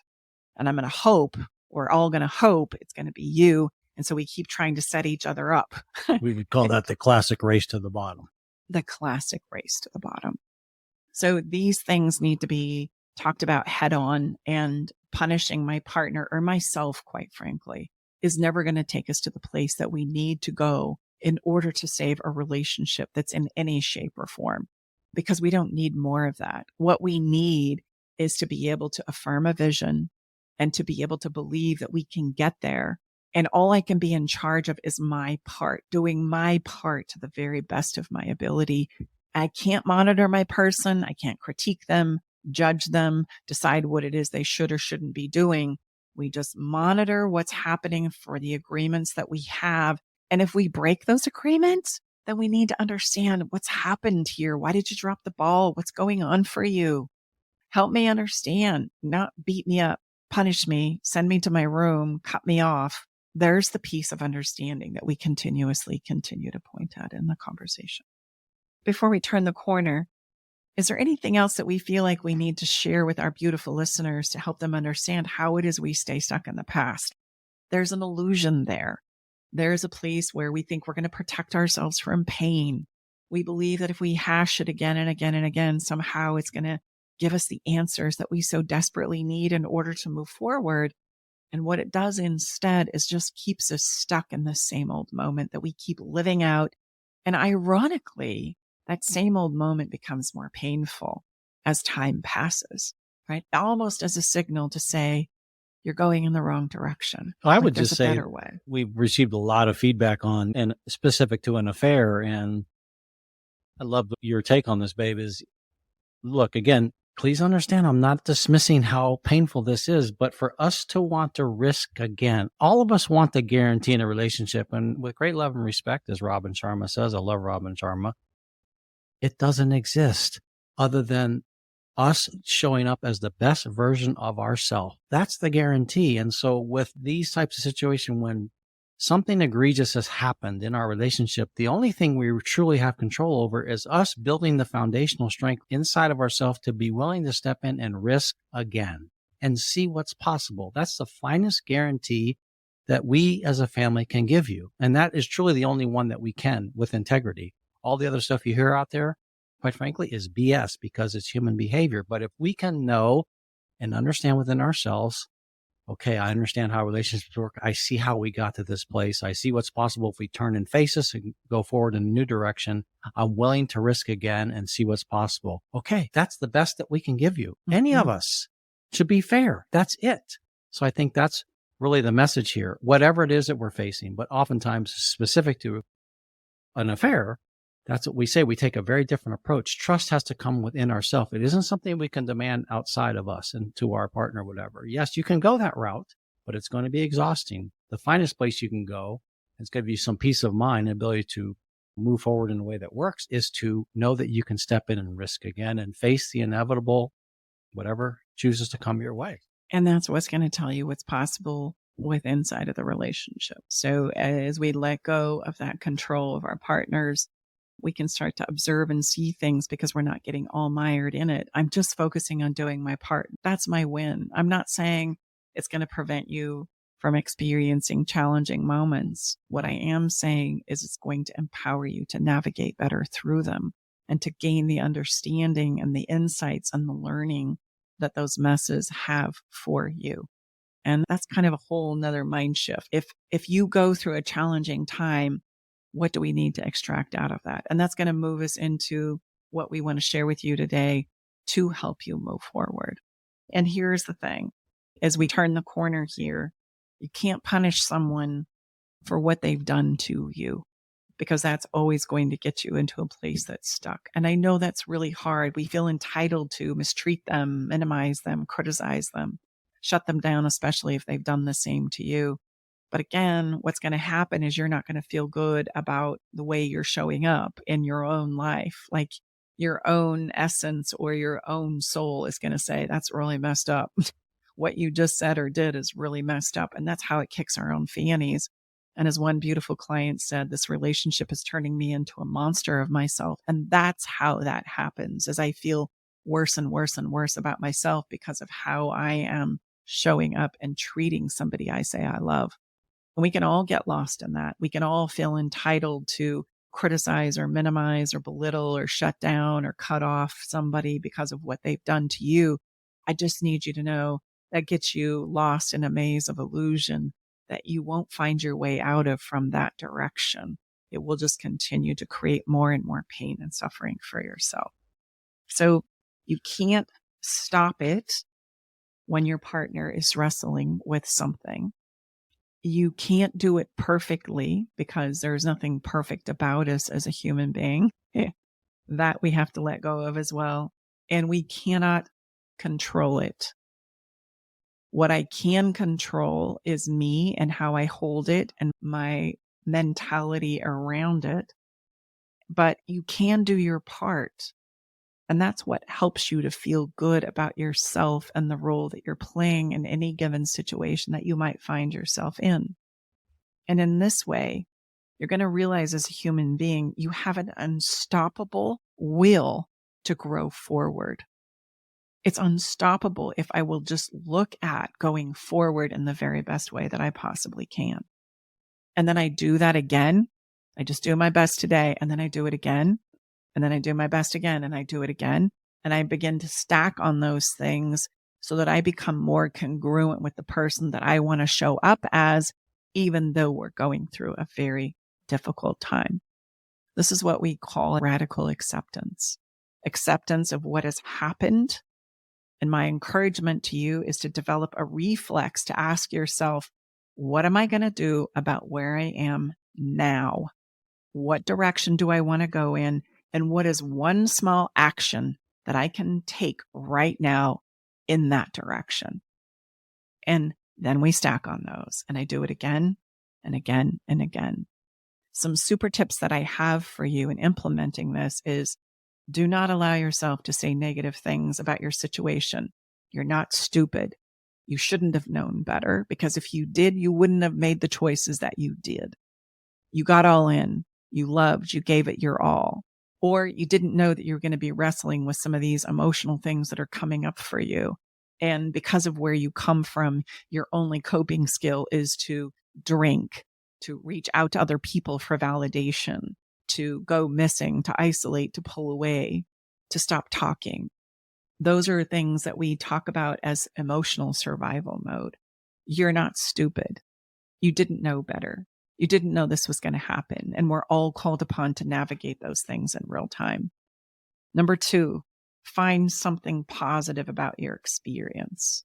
And I'm going to hope, we're all going to hope it's going to be you. And so we keep trying to set each other up. We would call that the classic race to the bottom. The classic race to the bottom. So these things need to be talked about head on, and punishing my partner or myself, quite frankly, is never going to take us to the place that we need to go in order to save a relationship that's in any shape or form, because we don't need more of that. What we need is to be able to affirm a vision and to be able to believe that we can get there. And all I can be in charge of is my part, doing my part to the very best of my ability. I can't monitor my person. I can't critique them, judge them, decide what it is they should or shouldn't be doing. We just monitor what's happening for the agreements that we have. And if we break those agreements, then we need to understand what's happened here. Why did you drop the ball? What's going on for you? Help me understand, not beat me up, punish me, send me to my room, cut me off. There's the piece of understanding that we continuously continue to point out in the conversation. Before we turn the corner, is there anything else that we feel like we need to share with our beautiful listeners to help them understand how it is we stay stuck in the past? There's an illusion there. There's a place where we think we're going to protect ourselves from pain. We believe that if we hash it again and again and again, somehow it's going to give us the answers that we so desperately need in order to move forward. And what it does instead is just keeps us stuck in the same old moment that we keep living out. And ironically, that same old moment becomes more painful as time passes, right? Almost as a signal to say, you're going in the wrong direction. I would there's just a say better way. we've received a lot of feedback on, and specific to an affair. And I love your take on this, babe, is look, again, please understand, I'm not dismissing how painful this is, but for us to want to risk again, all of us want the guarantee in a relationship. And with great love and respect, as Robin Sharma says, I love Robin Sharma, it doesn't exist other than us showing up as the best version of ourselves. That's the guarantee. And so with these types of situations, when something egregious has happened in our relationship, the only thing we truly have control over is us building the foundational strength inside of ourselves to be willing to step in and risk again and see what's possible. That's the finest guarantee that we as a family can give you. And that is truly the only one that we can, with integrity. All the other stuff you hear out there, quite frankly, is BS because it's human behavior. But if we can know and understand within ourselves, okay, I understand how relationships work. I see how we got to this place. I see what's possible if we turn and face this and go forward in a new direction. I'm willing to risk again and see what's possible. Okay, that's the best that we can give you. Any of us, to be fair. That's it. So I think that's really the message here, whatever it is that we're facing, but oftentimes specific to an affair, that's what we say. We take a very different approach. Trust has to come within ourselves. It isn't something we can demand outside of us and to our partner, whatever. Yes, you can go that route, but it's going to be exhausting. The finest place you can go, it's going to be some peace of mind and ability to move forward in a way that works, is to know that you can step in and risk again and face the inevitable, whatever chooses to come your way. And that's what's going to tell you what's possible with inside of the relationship. So as we let go of that control of our partners, we can start to observe and see things because we're not getting all mired in it. I'm just focusing on doing my part. That's my win. I'm not saying it's going to prevent you from experiencing challenging moments. What I am saying is it's going to empower you to navigate better through them and to gain the understanding and the insights and the learning that those messes have for you. And that's kind of a whole nother mind shift. If you go through a challenging time, what do we need to extract out of that? And that's going to move us into what we want to share with you today to help you move forward. And here's the thing. As we turn the corner here, you can't punish someone for what they've done to you, because that's always going to get you into a place that's stuck. And I know that's really hard. We feel entitled to mistreat them, minimize them, criticize them, shut them down, especially if they've done the same to you. But again, what's going to happen is you're not going to feel good about the way you're showing up in your own life. Like your own essence or your own soul is going to say, that's really messed up. What you just said or did is really messed up. And that's how it kicks our own fannies. And as one beautiful client said, this relationship is turning me into a monster of myself. And that's how that happens, as I feel worse and worse and worse about myself because of how I am showing up and treating somebody I say I love. And we can all get lost in that. We can all feel entitled to criticize or minimize or belittle or shut down or cut off somebody because of what they've done to you. I just need you to know that gets you lost in a maze of illusion that you won't find your way out of from that direction. It will just continue to create more and more pain and suffering for yourself. So you can't stop it when your partner is wrestling with something. You can't do it perfectly because there's nothing perfect about us as a human being. That we have to let go of as well. And we cannot control it. What I can control is me and how I hold it and my mentality around it. But you can do your part. And that's what helps you to feel good about yourself and the role that you're playing in any given situation that you might find yourself in. And in this way, you're going to realize as a human being, you have an unstoppable will to grow forward. It's unstoppable if I will just look at going forward in the very best way that I possibly can. And then I do that again. I just do my best today, and then I do it again. And then I do my best again and I do it again. And I begin to stack on those things so that I become more congruent with the person that I want to show up as, even though we're going through a very difficult time. This is what we call radical acceptance, acceptance of what has happened. And my encouragement to you is to develop a reflex to ask yourself, what am I going to do about where I am now? What direction do I want to go in? And what is one small action that I can take right now in that direction? And then we stack on those. And I do it again and again and again. Some super tips that I have for you in implementing this is, do not allow yourself to say negative things about your situation. You're not stupid. You shouldn't have known better, because if you did, you wouldn't have made the choices that you did. You got all in. You loved. You gave it your all. Or you didn't know that you were going to be wrestling with some of these emotional things that are coming up for you. And because of where you come from, your only coping skill is to drink, to reach out to other people for validation, to go missing, to isolate, to pull away, to stop talking. Those are things that we talk about as emotional survival mode. You're not stupid. You didn't know better. You didn't know this was going to happen. And we're all called upon to navigate those things in real time. Number 2, find something positive about your experience.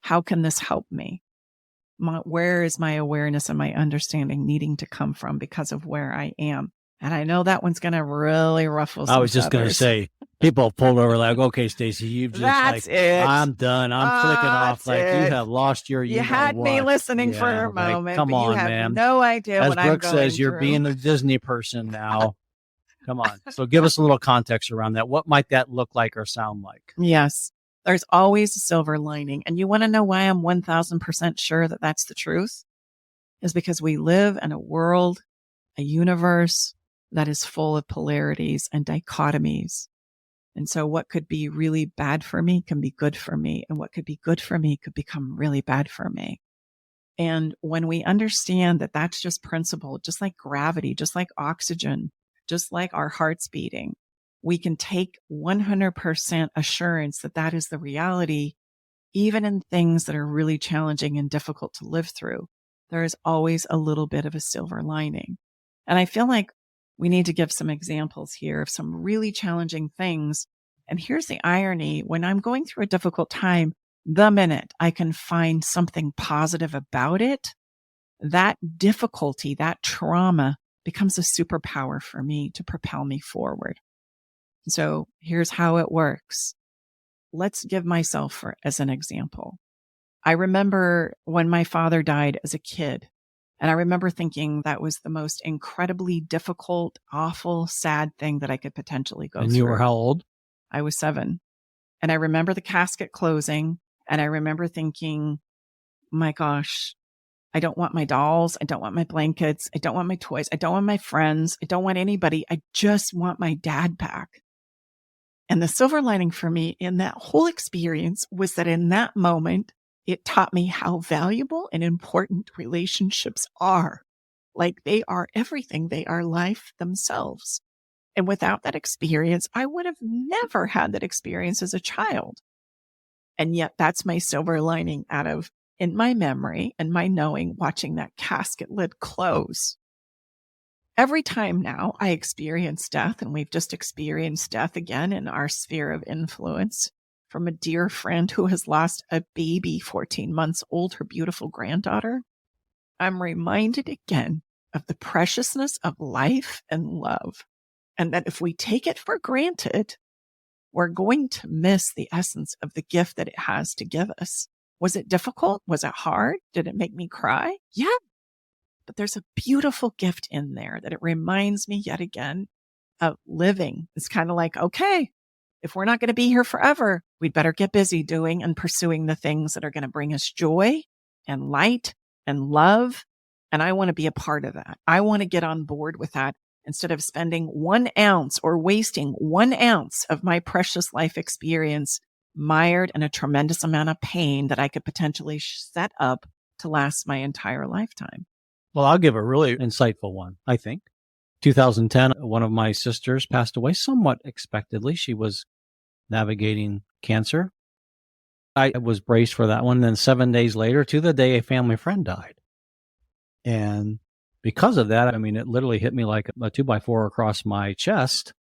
How can this help me? Where is my awareness and my understanding needing to come from because of where I am? And I know that one's going to really ruffle some I was just going to feathers. say, people pulled over like, okay, Stacey, you've just That's like, it. I'm done. I'm clicking off. That's Like, it. you have lost your, You had me listening for a moment, come but on, you have man. no idea As what I'm Brooke going says, you're through. being a Disney person now. Come on. So give us a little context around that. What might that look like or sound like? Yes. There's always a silver lining. And you want to know why I'm 1000% sure that that's the truth? Is because we live in a world, a universe that is full of polarities and dichotomies. And so what could be really bad for me can be good for me. And what could be good for me could become really bad for me. And when we understand that that's just principle, just like gravity, just like oxygen, just like our hearts beating, we can take 100% assurance that that is the reality, even in things that are really challenging and difficult to live through. There is always a little bit of a silver lining. And I feel like we need to give some examples here of some really challenging things. And here's the irony. When I'm going through a difficult time, the minute I can find something positive about it, that difficulty, that trauma becomes a superpower for me to propel me forward. So here's how it works. Let's give myself as an example. I remember when my father died as a kid, and I remember thinking that was the most incredibly difficult, awful, sad thing that I could potentially go through. And you were how old? I was 7. And I remember the casket closing, and I remember thinking, my gosh, I don't want my dolls. I don't want my blankets. I don't want my toys. I don't want my friends. I don't want anybody. I just want my dad back. And the silver lining for me in that whole experience was that in that moment, it taught me how valuable and important relationships are. Like, they are everything. They are life themselves. And without that experience, I would have never had that experience as a child. And yet that's my silver lining out of, in my memory and my knowing, watching that casket lid close. Every time now I experience death, and we've just experienced death again in our sphere of influence, from a dear friend who has lost a baby 14 months old, her beautiful granddaughter, I'm reminded again of the preciousness of life and love. And that if we take it for granted, we're going to miss the essence of the gift that it has to give us. Was it difficult? Was it hard? Did it make me cry? Yeah. But there's a beautiful gift in there that it reminds me yet again of living. It's kind of like, okay, if we're not going to be here forever, we'd better get busy doing and pursuing the things that are going to bring us joy and light and love. And I want to be a part of that. I want to get on board with that instead of spending 1 ounce or wasting 1 ounce of my precious life experience mired in a tremendous amount of pain that I could potentially set up to last my entire lifetime. Well, I'll give a really insightful one, I think. 2010, one of my sisters passed away somewhat expectedly. She was navigating cancer. I was braced for that one. Then 7 days later, to the day, a family friend died. And because of that, I mean, it literally hit me like a 2x4 across my chest.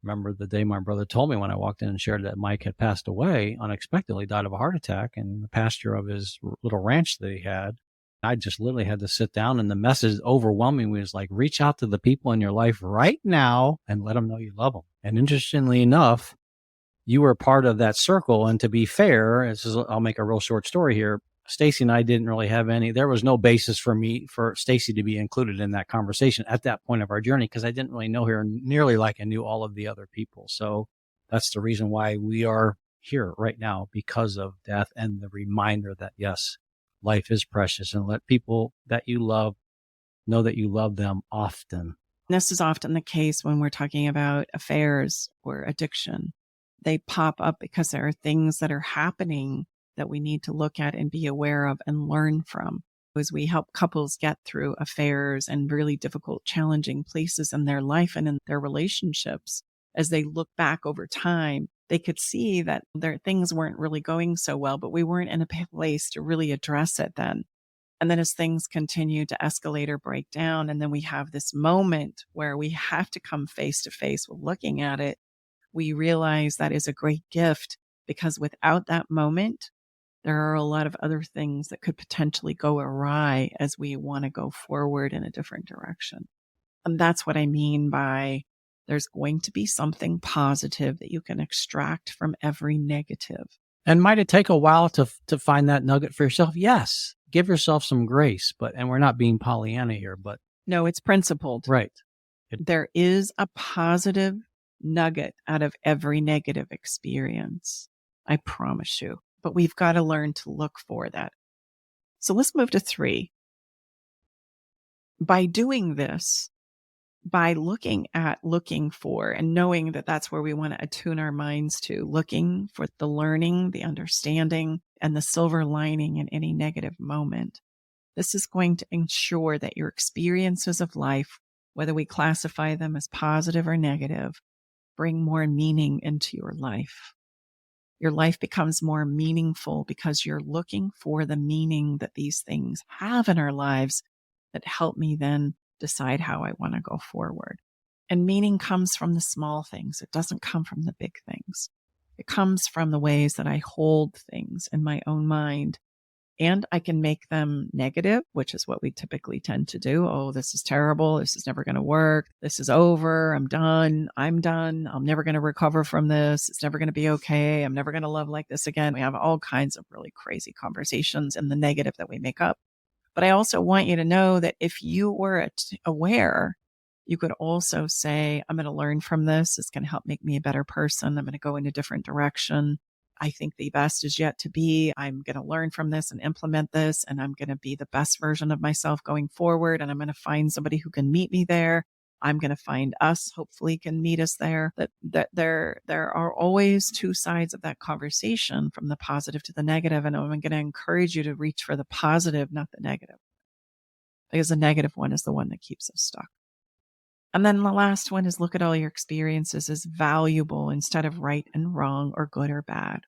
Remember the day my brother told me when I walked in and shared that Mike had passed away, unexpectedly died of a heart attack in the pasture of his little ranch that he had. I just literally had to sit down, and the message overwhelmingly was like, reach out to the people in your life right now and let them know you love them. And interestingly enough, you were part of that circle. And to be fair, I'll make a real short story here. Stacy and I didn't really have there was no basis for Stacy to be included in that conversation at that point of our journey, because I didn't really know her nearly like I knew all of the other people. So that's the reason why we are here right now, because of death and the reminder that, yes, life is precious, and let people that you love know that you love them often. This is often the case when we're talking about affairs or addiction. They pop up because there are things that are happening that we need to look at and be aware of and learn from. As we help couples get through affairs and really difficult, challenging places in their life and in their relationships, as they look back over time, they could see that their things weren't really going so well, but we weren't in a place to really address it then. And then as things continue to escalate or break down, and then we have this moment where we have to come face to face with looking at it, we realize that is a great gift, because without that moment, there are a lot of other things that could potentially go awry as we want to go forward in a different direction. And that's what I mean by there's going to be something positive that you can extract from every negative. And might it take a while to find that nugget for yourself? Yes. Give yourself some grace, and we're not being Pollyanna here, but. No, it's principled. Right. There is a positive nugget out of every negative experience. I promise you. But we've got to learn to look for that. So let's move to 3. By doing this, by looking for and knowing that that's where we want to attune our minds to, looking for the learning, the understanding, and the silver lining in any negative moment. This is going to ensure that your experiences of life, whether we classify them as positive or negative, bring more meaning into your life. Your life becomes more meaningful because you're looking for the meaning that these things have in our lives that help me then decide how I want to go forward. And meaning comes from the small things. It doesn't come from the big things. It comes from the ways that I hold things in my own mind. And I can make them negative, which is what we typically tend to do. Oh, this is terrible. This is never going to work. This is over. I'm done. I'm never going to recover from this. It's never going to be okay. I'm never going to love like this again. We have all kinds of really crazy conversations in the negative that we make up. But I also want you to know that if you were aware, you could also say, I'm going to learn from this. It's going to help make me a better person. I'm going to go in a different direction. I think the best is yet to be. I'm going to learn from this and implement this, and I'm going to be the best version of myself going forward. And I'm going to find somebody who can meet me there. I'm going to find us, hopefully can meet us there. That there are always two sides of that conversation, from the positive to the negative. And I'm going to encourage you to reach for the positive, not the negative, because the negative one is the one that keeps us stuck. And then the last one is look at all your experiences as valuable instead of right and wrong or good or bad.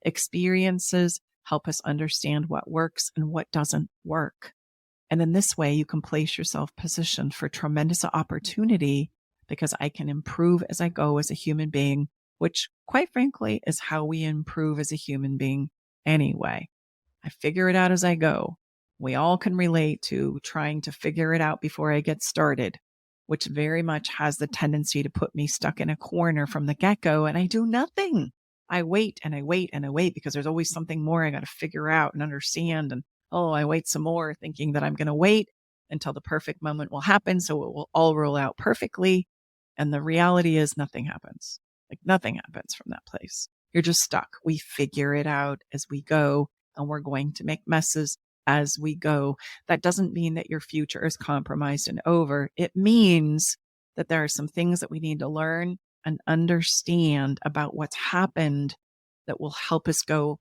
Experiences help us understand what works and what doesn't work. And in this way, you can place yourself positioned for tremendous opportunity, because I can improve as I go as a human being, which quite frankly is how we improve as a human being anyway. I figure it out as I go. We all can relate to trying to figure it out before I get started, which very much has the tendency to put me stuck in a corner from the get-go, and I do nothing. I wait and I wait and I wait because there's always something more I got to figure out and understand. And I wait some more, thinking that I'm going to wait until the perfect moment will happen, so it will all roll out perfectly. And the reality is nothing happens. Like nothing happens from that place. You're just stuck. We figure it out as we go, and we're going to make messes as we go. That doesn't mean that your future is compromised and over. It means that there are some things that we need to learn and understand about what's happened that will help us go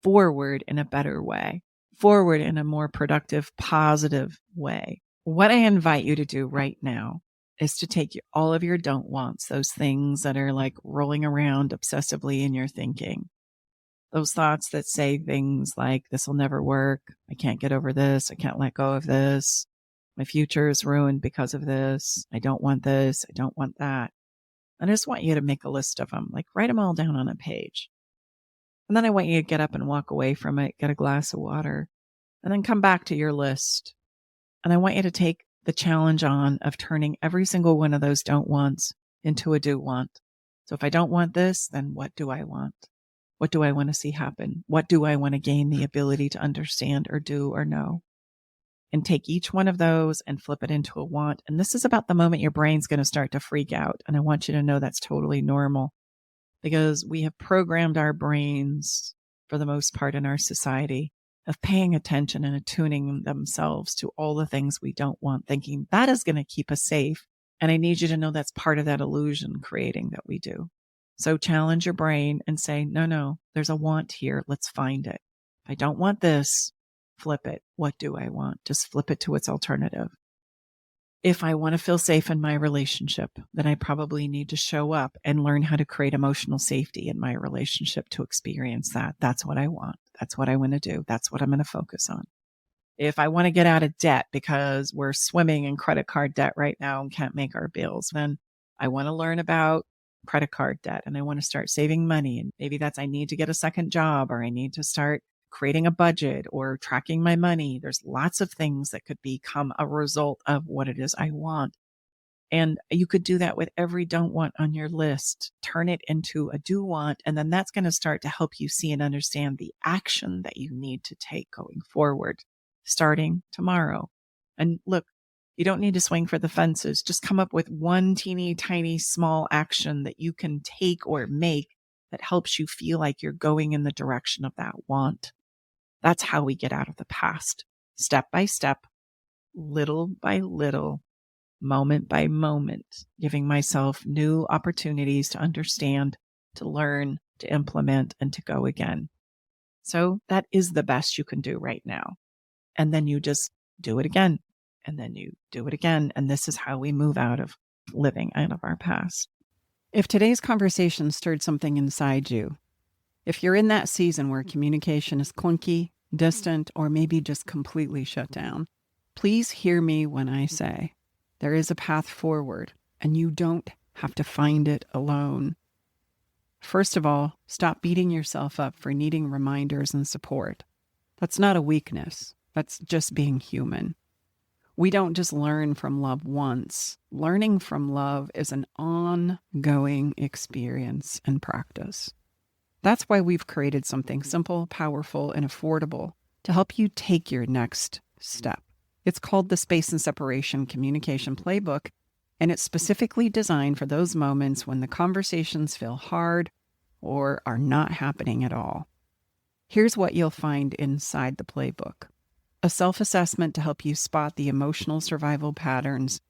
forward in a better way, forward in a more productive, positive way. What I invite you to do right now is to take all of your don't wants, those things that are like rolling around obsessively in your thinking. Those thoughts that say things like, this will never work. I can't get over this. I can't let go of this. My future is ruined because of this. I don't want this. I don't want that. And I just want you to make a list of them, like write them all down on a page. And then I want you to get up and walk away from it, get a glass of water, and then come back to your list. And I want you to take the challenge on of turning every single one of those don't wants into a do want. So if I don't want this, then what do I want? What do I want to see happen? What do I want to gain the ability to understand or do or know? And take each one of those and flip it into a want. And this is about the moment your brain's going to start to freak out. And I want you to know that's totally normal, because we have programmed our brains, for the most part in our society, of paying attention and attuning themselves to all the things we don't want, thinking that is going to keep us safe. And I need you to know that's part of that illusion creating that we do. So challenge your brain and say, no, there's a want here. Let's find it. If I don't want this, flip it. What do I want? Just flip it to its alternative. If I want to feel safe in my relationship, then I probably need to show up and learn how to create emotional safety in my relationship to experience that. That's what I want. That's what I want to do. That's what I'm going to focus on. If I want to get out of debt because we're swimming in credit card debt right now and can't make our bills, then I want to learn about credit card debt and I want to start saving money. And maybe that's I need to get a second job, or I need to start creating a budget or tracking my money. There's lots of things that could become a result of what it is I want. And you could do that with every don't want on your list. Turn it into a do want. And then that's going to start to help you see and understand the action that you need to take going forward, starting tomorrow. And look, you don't need to swing for the fences. Just come up with one teeny tiny small action that you can take or make that helps you feel like you're going in the direction of that want. That's how we get out of the past. Step by step, little by little, moment by moment, giving myself new opportunities to understand, to learn, to implement, and to go again. So that is the best you can do right now. And then you just do it again. And then you do it again. And this is how we move out of living out of our past. If today's conversation stirred something inside you, if you're in that season where communication is clunky, distant, or maybe just completely shut down, please hear me when I say there is a path forward and you don't have to find it alone. First of all, stop beating yourself up for needing reminders and support. That's not a weakness. That's just being human. We don't just learn from love once. Learning from love is an ongoing experience and practice. That's why we've created something simple, powerful, and affordable to help you take your next step. It's called the Space and Separation Communication Playbook, and it's specifically designed for those moments when the conversations feel hard or are not happening at all. Here's what you'll find inside the playbook. A self-assessment to help you spot the emotional survival patterns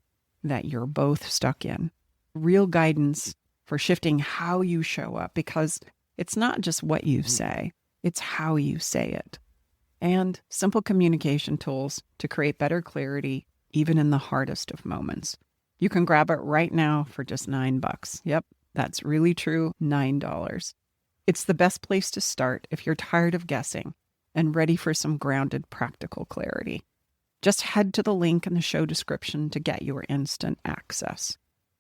that you're both stuck in. Real guidance for shifting how you show up, because it's not just what you say, it's how you say it. And simple communication tools to create better clarity, even in the hardest of moments. You can grab it right now for just $9. Yep, that's really true, $9. It's the best place to start if you're tired of guessing and ready for some grounded, practical clarity. Just head to the link in the show description to get your instant access.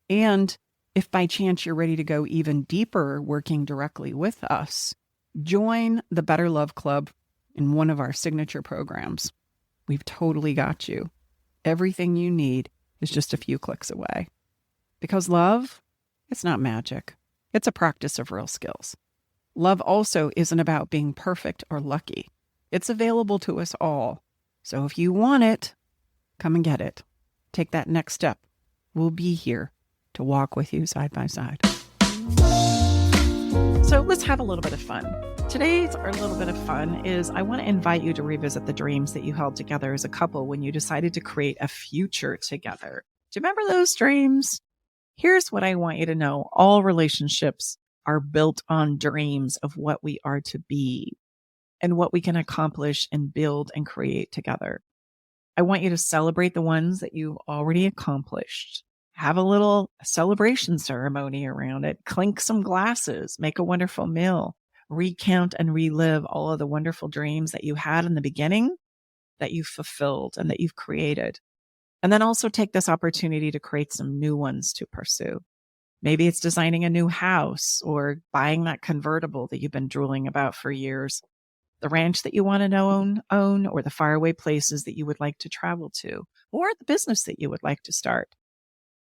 And if by chance you're ready to go even deeper working directly with us, join the Better Love Club in one of our signature programs. We've totally got you. Everything you need is just a few clicks away. Because love, it's not magic. It's a practice of real skills. Love also isn't about being perfect or lucky. It's available to us all. So if you want it, come and get it. Take that next step. We'll be here to walk with you side by side. So let's have a little bit of fun. Today's our little bit of fun is I want to invite you to revisit the dreams that you held together as a couple when you decided to create a future together. Do you remember those dreams? Here's what I want you to know. All relationships are built on dreams of what we are to be and what we can accomplish and build and create together. I want you to celebrate the ones that you've already accomplished. have a little celebration ceremony around it, clink some glasses, make a wonderful meal, recount and relive all of the wonderful dreams that you had in the beginning that you've fulfilled and that you've created. And then also take this opportunity to create some new ones to pursue. Maybe it's designing a new house or buying that convertible that you've been drooling about for years, the ranch that you want to own, or the faraway places that you would like to travel to, or the business that you would like to start.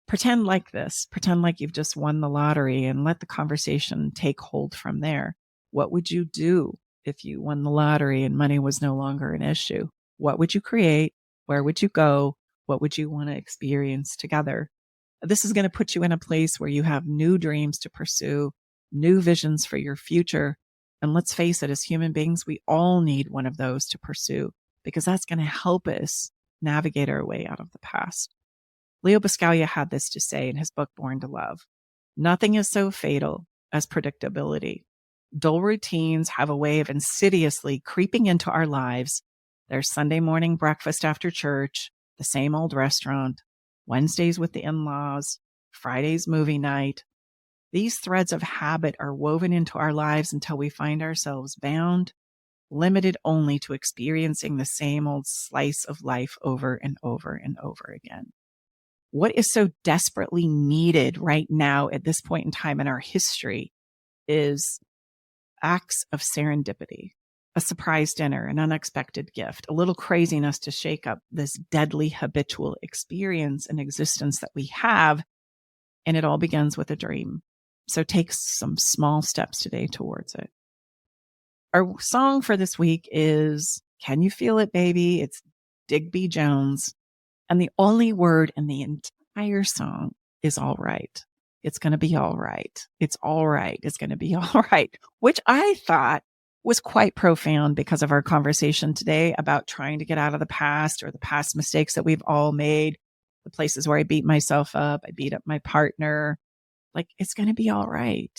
Pretend like this. Pretend like you've just won the lottery and let the conversation take hold from there. What would you do if you won the lottery and money was no longer an issue? What would you create? Where would you go? What would you want to experience together? This is going to put you in a place where you have new dreams to pursue, new visions for your future. And let's face it, as human beings, we all need one of those to pursue because that's going to help us navigate our way out of the past. Leo Buscaglia had this to say in his book, Born to Love. Nothing is so fatal as predictability. Dull routines have a way of insidiously creeping into our lives. There's Sunday morning breakfast after church, the same old restaurant, Wednesdays with the in-laws, Friday's movie night. These threads of habit are woven into our lives until we find ourselves bound, limited only to experiencing the same old slice of life over and over and over again. What is so desperately needed right now at this point in time in our history is acts of serendipity, a surprise dinner, an unexpected gift, a little craziness to shake up this deadly habitual experience and existence that we have. And it all begins with a dream. So take some small steps today towards it. Our song for this week is Can You Feel It, Baby? It's Digby Jones. And the only word in the entire song is all right. It's going to be all right. It's all right. It's going to be all right, which I thought was quite profound because of our conversation today about trying to get out of the past or the past mistakes that we've all made, the places where I beat myself up, I beat up my partner. Like, it's going to be all right.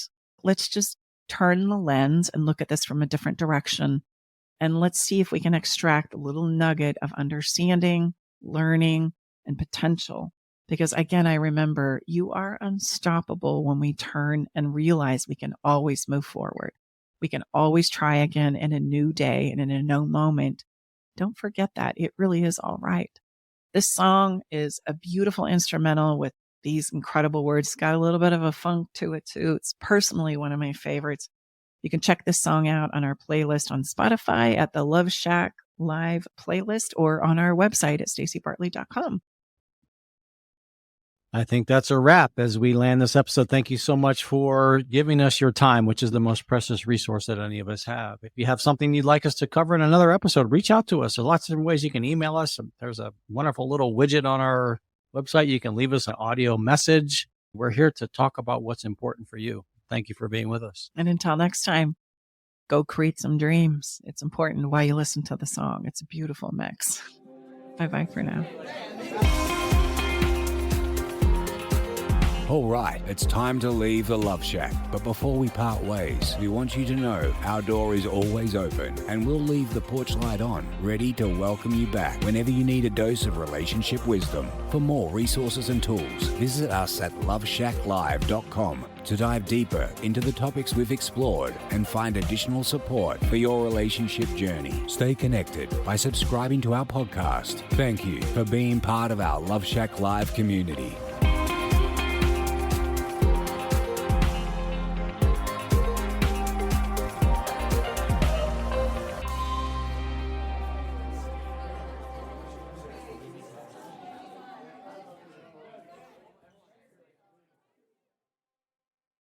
Let's just turn the lens and look at this from a different direction. And let's see if we can extract a little nugget of understanding, learning, and potential. Because again, I remember you are unstoppable when we turn and realize we can always move forward. We can always try again in a new day and in a new moment. Don't forget that. It really is all right. This song is a beautiful instrumental with these incredible words. It's got a little bit of a funk to it too. It's personally one of my favorites. You can check this song out on our playlist on Spotify at the Love Shack Live playlist or on our website at staceybartley.com. I think that's a wrap as we land this episode. Thank you so much for giving us your time, which is the most precious resource that any of us have. If you have something you'd like us to cover in another episode, reach out to us. There's lots of different ways you can email us. There's a wonderful little widget on our website. You can leave us an audio message. We're here to talk about what's important for you. Thank you for being with us. And until next time, go create some dreams. It's important while you listen to the song. It's a beautiful mix. Bye-bye for now. All right, it's time to leave the Love Shack. But before we part ways, we want you to know our door is always open and we'll leave the porch light on, ready to welcome you back whenever you need a dose of relationship wisdom. For more resources and tools, visit us at loveshacklive.com to dive deeper into the topics we've explored and find additional support for your relationship journey. Stay connected by subscribing to our podcast. Thank you for being part of our Love Shack Live community.